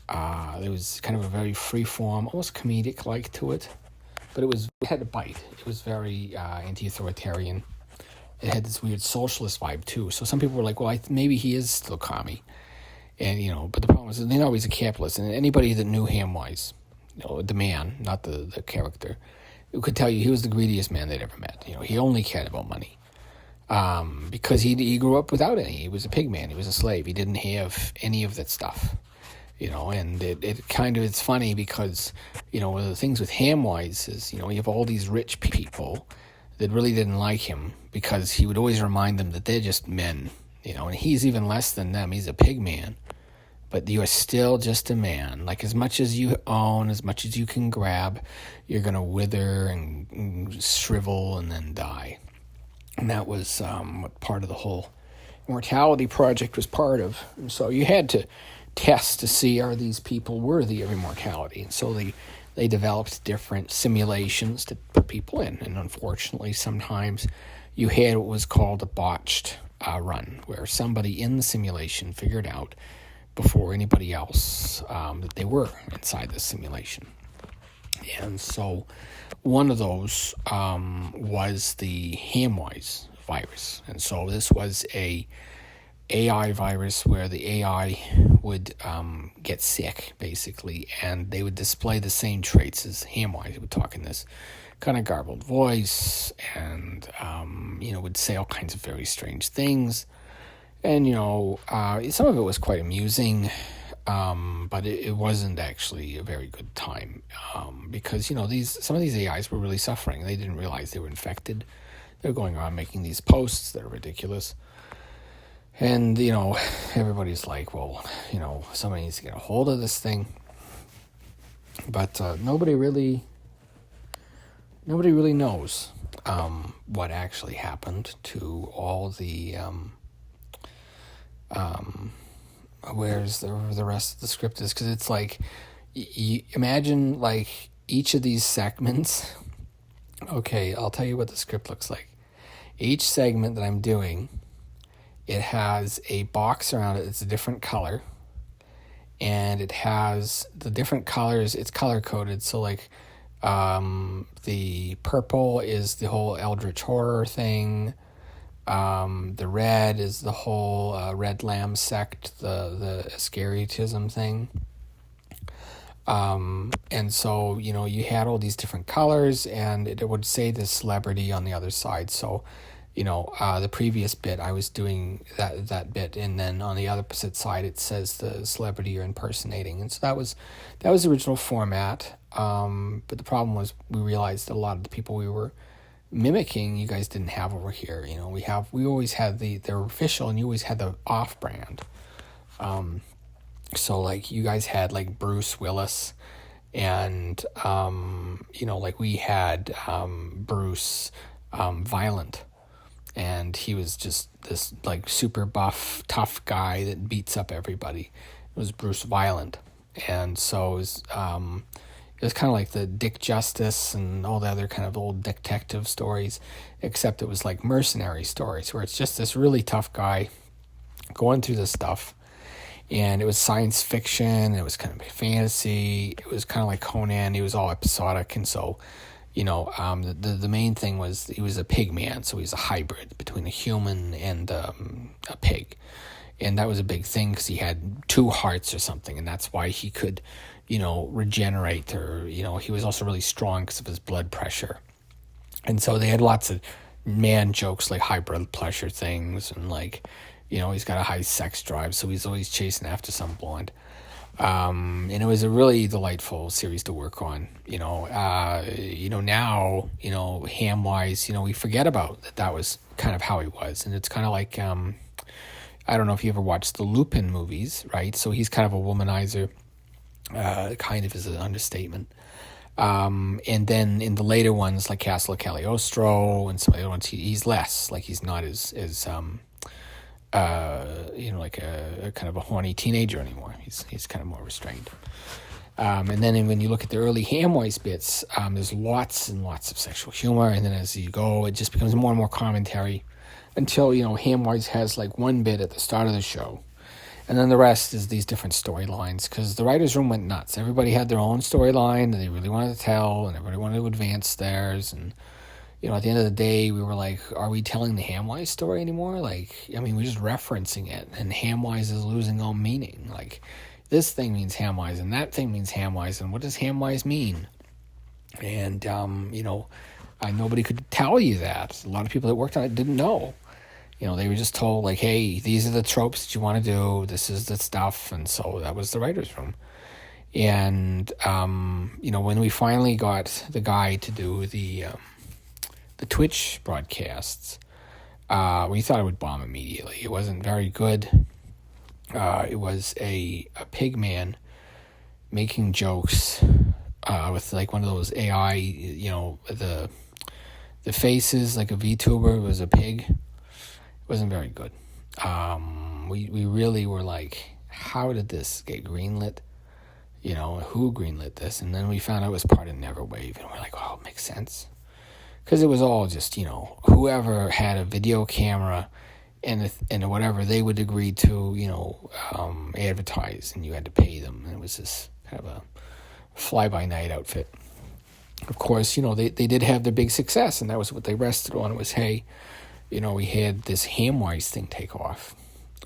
There was kind of a very free-form, almost comedic-like to it. But it had a bite. It was very anti-authoritarian. It had this weird socialist vibe, too. So some people were like, well, maybe he is still commie. And, but the problem was, they know he's a capitalist. And anybody that knew Hamwise, the man, not the character, could tell you he was the greediest man they'd ever met. He only cared about money. Because he grew up without any. He was a pig man. He was a slave. He didn't have any of that stuff. And it kind of, it's funny because, one of the things with Hamwise is, you have all these rich people that really didn't like him because he would always remind them that they're just men, and he's even less than them. He's a pig man, but you are still just a man. Like, as much as you own, as much as you can grab, you're going to wither and shrivel and then die. And that was what part of the whole immortality project was part of. And so you had to test to see, are these people worthy of immortality? And so they developed different simulations to put people in. And unfortunately, sometimes you had what was called a botched run, where somebody in the simulation figured out before anybody else that they were inside the simulation. And so one of those was the Hamwise virus. And so this was a AI virus where the AI would get sick, basically, and they would display the same traits as Hamwise. He would talk in this kind of garbled voice and, would say all kinds of very strange things. And, some of it was quite amusing, but it wasn't actually a very good time because, some of these AIs were really suffering. They didn't realize they were infected. They were going around making these posts that are ridiculous. And, everybody's like, well, somebody needs to get a hold of this thing. But nobody really knows what actually happened to all the, where's the rest of the script is, because it's like, you imagine, like, each of these segments. Okay, I'll tell you what the script looks like. Each segment that I'm doing, it has a box around it that's a different color, and it has the different colors. It's color-coded, so, like, the purple is the whole Eldritch Horror thing. The red is the whole Red Lamb sect, the Ascaritism thing. And so, you had all these different colors, and it would say the celebrity on the other side. So, the previous bit, I was doing that bit, and then on the opposite side, it says the celebrity you're impersonating. And so that was the original format. But the problem was we realized that a lot of the people we were mimicking you guys didn't have over here. You know, we always had they're official, and you always had the off-brand. So like you guys had like Bruce Willis, and like we had Bruce Violent, and he was just this like super buff tough guy that beats up everybody. It was Bruce Violent. And so it was kind of like the Dick Justice and all the other kind of old detective stories, except it was like mercenary stories where it's just this really tough guy going through this stuff. And it was science fiction, it was kind of fantasy, it was kind of like Conan, he was all episodic. And so, the main thing was he was a pig man, so he was a hybrid between a human and a pig. And that was a big thing because he had 2 hearts or something, and that's why he could, regenerate, or, he was also really strong because of his blood pressure. And so they had lots of man jokes, like high blood pressure things, and like, he's got a high sex drive, so he's always chasing after some blonde. And it was a really delightful series to work on. Now, Hamwise, we forget about that was kind of how he was. And it's kind of like, I don't know if you ever watched the Lupin movies, right? So he's kind of a womanizer, kind of is an understatement. And then in the later ones, like Castle of Cagliostro and some of the other ones, he's less, like he's not as like a kind of a horny teenager anymore. He's kind of more restrained. And then when you look at the early Hamwise bits, there's lots and lots of sexual humor. And then as you go, it just becomes more and more commentary until, Hamwise has like one bit at the start of the show. And then the rest is these different storylines, because the writer's room went nuts. Everybody had their own storyline that they really wanted to tell, and everybody wanted to advance theirs. And, at the end of the day, we were like, are we telling the Hamwise story anymore? Like, we're just referencing it, and Hamwise is losing all meaning. Like, this thing means Hamwise, and that thing means Hamwise, and what does Hamwise mean? And, nobody could tell you that. A lot of people that worked on it didn't know. They were just told, like, hey, these are the tropes that you want to do. This is the stuff. And so that was the writer's room. And, when we finally got the guy to do the Twitch broadcasts, we thought it would bomb immediately. It wasn't very good. It was a pig man making jokes with, like, one of those AI, the faces, like a VTuber was a pig. Wasn't very good. We really were like, how did this get greenlit? Who greenlit this? And then we found out it was part of Neverwave, and we're like, oh, it makes sense. Because it was all just, whoever had a video camera and whatever, they would agree to, advertise, and you had to pay them. And it was this kind of a fly-by-night outfit. Of course, they did have their big success, and that was what they rested on, was, hey, we had this Hamwise thing take off.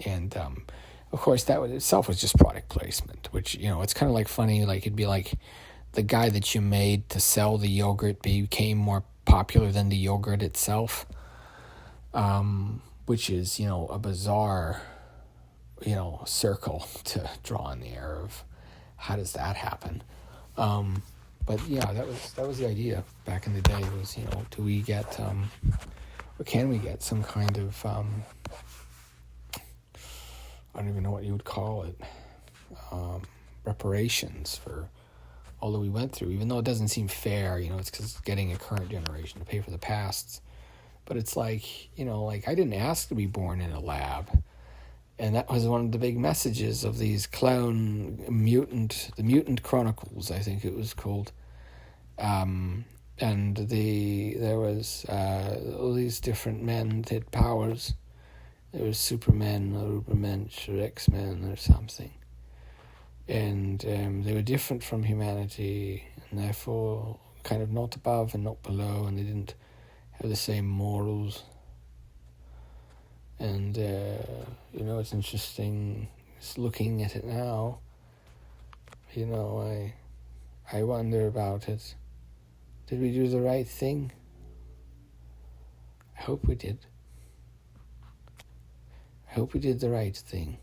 And, of course, that itself was just product placement, which, it's kind of like funny. Like, it'd be like the guy that you made to sell the yogurt became more popular than the yogurt itself, which is, a bizarre, circle to draw in the air of how does that happen. But, yeah, that was the idea back in the day was, do we get... or can we get some kind of, I don't even know what you would call it, reparations for all that we went through, even though it doesn't seem fair, it's because getting a current generation to pay for the pasts. But it's like, I didn't ask to be born in a lab. And that was one of the big messages of these the Mutant Chronicles, I think it was called. And there was all these different men that had powers. There was Supermen or Ubermensch or X-Men or something. And they were different from humanity, and therefore kind of not above and not below, and they didn't have the same morals. And, it's interesting just looking at it now. I wonder about it. Did we do the right thing? I hope we did. I hope we did the right thing.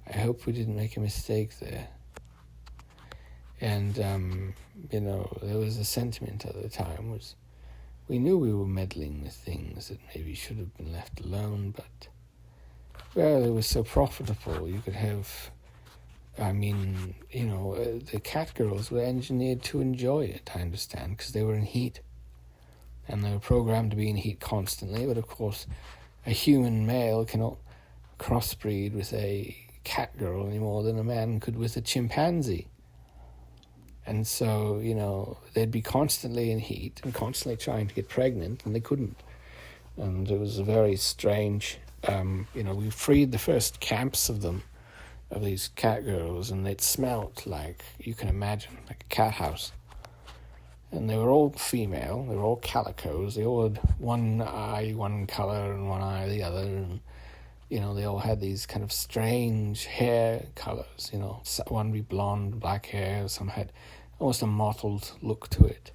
I hope we didn't make a mistake there. And, there was a sentiment at the time was, we knew we were meddling with things that maybe should have been left alone, but, well, it was so profitable. You could have, the cat girls were engineered to enjoy it, I understand, because they were in heat. And they were programmed to be in heat constantly, but of course a human male cannot crossbreed with a cat girl any more than a man could with a chimpanzee. And so, they'd be constantly in heat and constantly trying to get pregnant, and they couldn't. And it was a very strange, we freed the first camps of these cat girls, and they'd smelt like, you can imagine, like a cat house. And they were all female, they were all calicos, they all had one eye, one colour, and one eye the other, and, they all had these kind of strange hair colours, one would be blonde, black hair, some had almost a mottled look to it.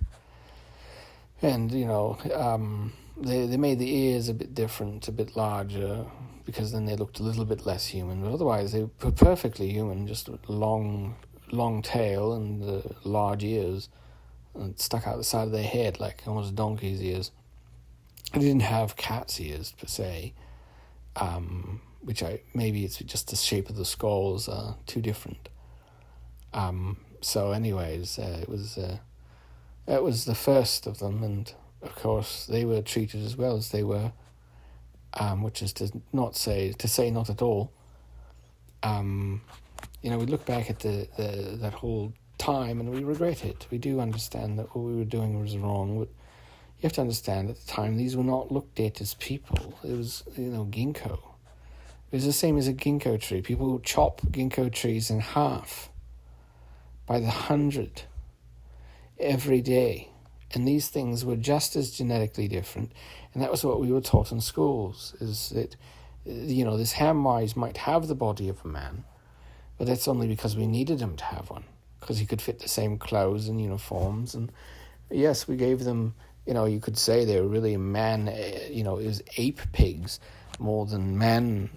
And, they made the ears a bit different, a bit larger, because then they looked a little bit less human, but otherwise they were perfectly human, just long tail and large ears. And stuck out the side of their head like almost donkey's ears. They didn't have cat's ears per se, maybe it's just the shape of the skulls are too different. So anyways, it was the first of them, and of course they were treated as well as they were, which is to say not at all. We look back at that whole time and we regret it. We do understand that what we were doing was wrong, but you have to understand at the time these were not looked at as people. It was, ginkgo. It was the same as a ginkgo tree. People would chop ginkgo trees in half by the 100 every day, and these things were just as genetically different, and that was what we were taught in schools, is that, this Hamwise might have the body of a man, but that's only because we needed him to have one, because he could fit the same clothes and uniforms. And yes, we gave them, you could say they were really man, it was ape pigs more than man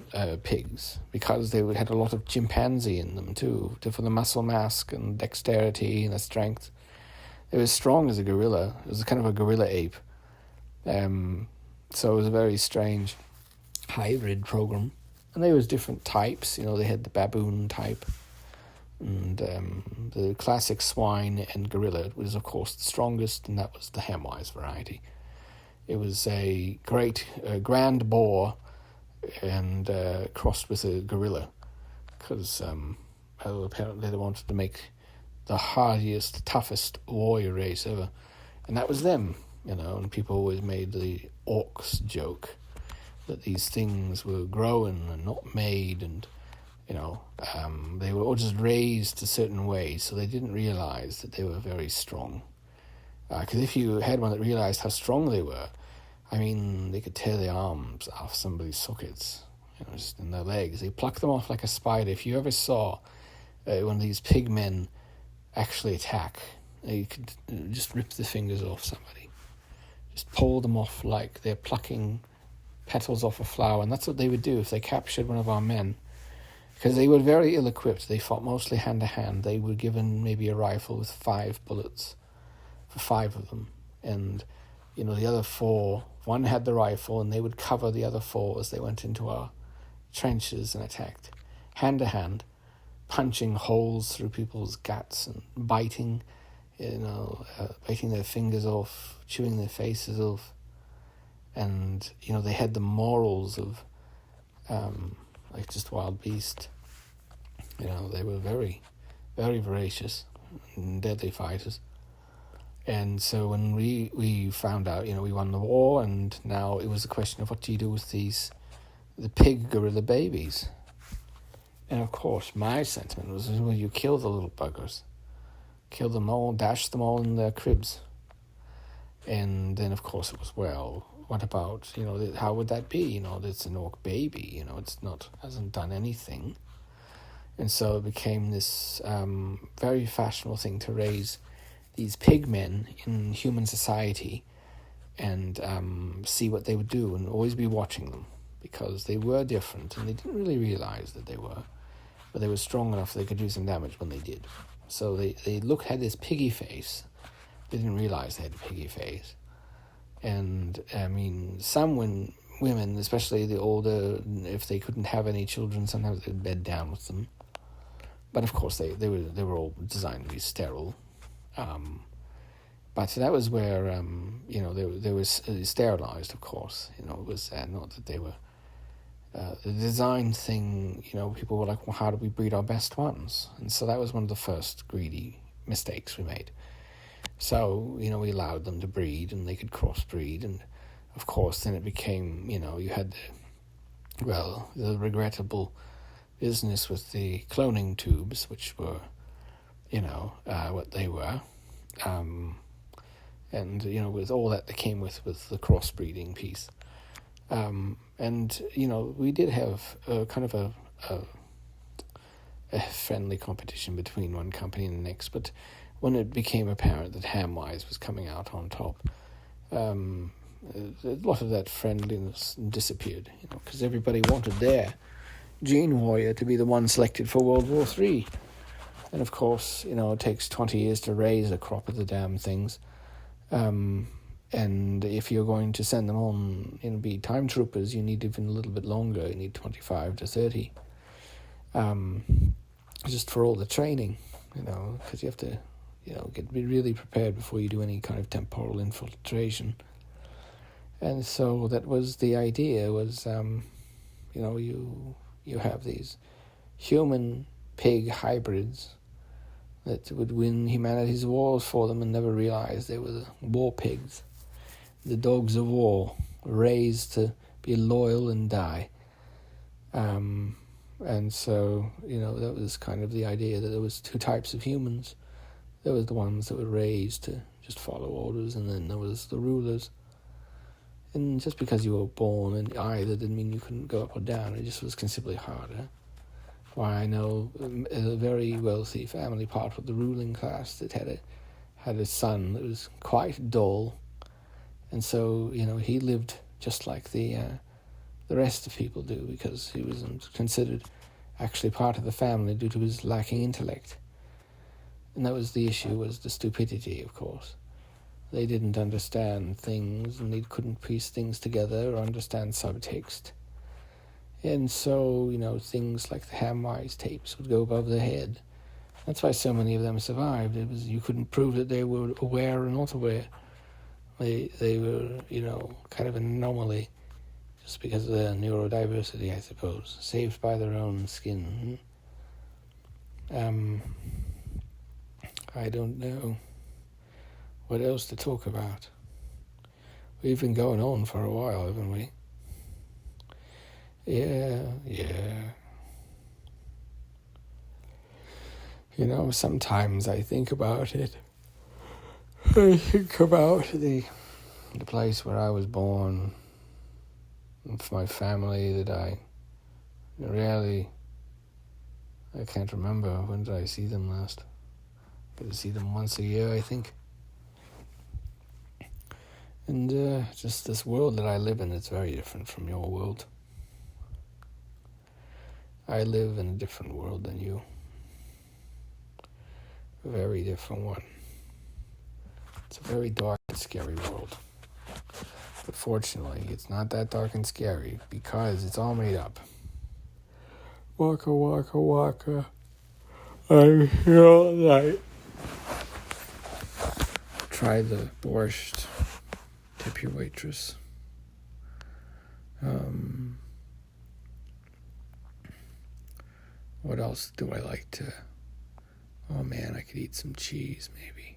pigs, because they had a lot of chimpanzee in them too, for the muscle mass and dexterity and the strength. They were as strong as a gorilla. It was kind of a gorilla ape. So it was a very strange hybrid program. And there was different types, they had the baboon type, and the classic swine and gorilla was, of course, the strongest, and that was the Hamwise variety. It was a great grand boar and crossed with a gorilla, because apparently they wanted to make the hardiest, toughest warrior race ever, and that was them, and people always made the orcs joke that these things were growing and not made, and they were all just raised a certain way, so they didn't realize that they were very strong. Because if you had one that realized how strong they were, they could tear the arms off somebody's sockets, just in their legs. They pluck them off like a spider. If you ever saw one of these pig men actually attack, you could just rip the fingers off somebody. Just pull them off like they're plucking petals off a flower, and that's what they would do if they captured one of our men. Because they were very ill-equipped. They fought mostly hand-to-hand. They were given maybe a rifle with 5 bullets for 5 of them. And, the other 4, one had the rifle, and they would cover the other 4 as they went into our trenches and attacked. Hand-to-hand, punching holes through people's guts and biting, biting their fingers off, chewing their faces off. And, they had the morals of... like just wild beast. They were very, very voracious and deadly fighters. And so when we found out, we won the war, and now it was a question of what do you do with the pig gorilla babies? And of course, my sentiment was, well, you kill the little buggers. Kill them all, dash them all in their cribs. And then, of course, it was, well, what about, how would that be? It's an orc baby, it's not, hasn't done anything. And so it became this very fashionable thing to raise these pig men in human society and see what they would do and always be watching them, because they were different and they didn't really realize that they were, but they were strong enough they could do some damage when they did. So they had this piggy face. They didn't realize they had a piggy face. And I mean, some women, especially the older, if they couldn't have any children, sometimes they'd bed down with them. But of course, they were all designed to be sterile. But that was where they were sterilized. Of course, it was not that they were. The design thing, people were like, well, how do we breed our best ones? And so that was one of the first greedy mistakes we made. So, we allowed them to breed, and they could crossbreed, and of course then it became, you had the regrettable business with the cloning tubes, which were, what they were. And, with all that came with the crossbreeding piece. And, we did have kind of a friendly competition between one company and the next, but when it became apparent that Hamwise was coming out on top, a lot of that friendliness disappeared, because everybody wanted their gene warrior to be the one selected for World War III. And of course, it takes 20 years to raise a crop of the damn things. And if you're going to send them on, be time troopers, you need even a little bit longer. You need 25 to 30. Just for all the training, because you have to, be really prepared before you do any kind of temporal infiltration. And so that was the idea, was, you have these human-pig hybrids that would win humanity's wars for them and never realize they were the war pigs, the dogs of war, raised to be loyal and die. And so, that was kind of the idea, that there was two types of humans. There was the ones that were raised to just follow orders, and then there was the rulers. And just because you were born in either didn't mean you couldn't go up or down. It just was considerably harder. Why, I know a very wealthy family, part of the ruling class, that had a son that was quite dull, and so he lived just like the rest of people do, because he wasn't considered actually part of the family due to his lacking intellect. And that was the issue, was the stupidity, of course. They didn't understand things, and they couldn't piece things together or understand subtext. And so, things like the Hamwise tapes would go above their head. That's why so many of them survived. It was, you couldn't prove that they were aware or not aware. They were, kind of an anomaly, just because of their neurodiversity, I suppose, saved by their own skin. I don't know what else to talk about. We've been going on for a while, haven't we? Yeah. Sometimes I think about it. I think about the place where I was born, and for my family that I can't remember. When did I see them last? I get to see them once a year, I think. And just this world that I live in, it's very different from your world. I live in a different world than you. A very different one. It's a very dark and scary world. But fortunately, it's not that dark and scary, because it's all made up. Waka, waka, waka. I'm here all night. Try the borscht. Tip your waitress. What else do I like to... Oh man, I could eat some cheese, maybe.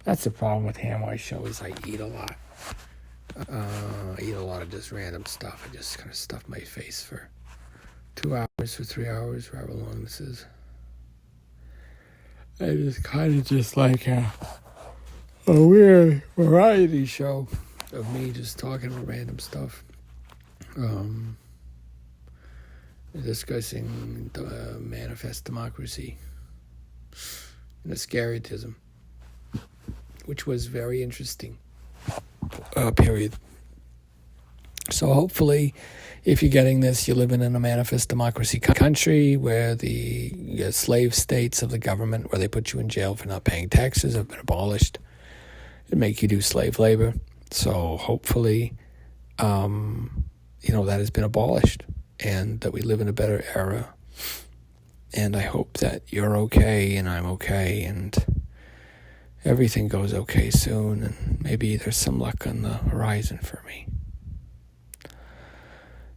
That's the problem with Hamwise show, is I eat a lot. I eat a lot of just random stuff. I just kind of stuff my face for 2 hours, for 3 hours, however long this is. I just kind of just like a weird variety show of me just talking about random stuff. Discussing the manifest democracy and the scaritism, which was very interesting. Period. So hopefully, if you're getting this, you're living in a manifest democracy country where the slave states of the government, where they put you in jail for not paying taxes, have been abolished. It make you do slave labor. So hopefully, that has been abolished and that we live in a better era. And I hope that you're okay and I'm okay and everything goes okay soon, and maybe there's some luck on the horizon for me.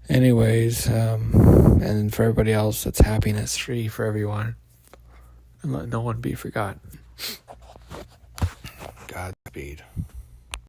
Anyways, and for everybody else, that's happiness free for everyone. And let no one be forgotten. Godspeed.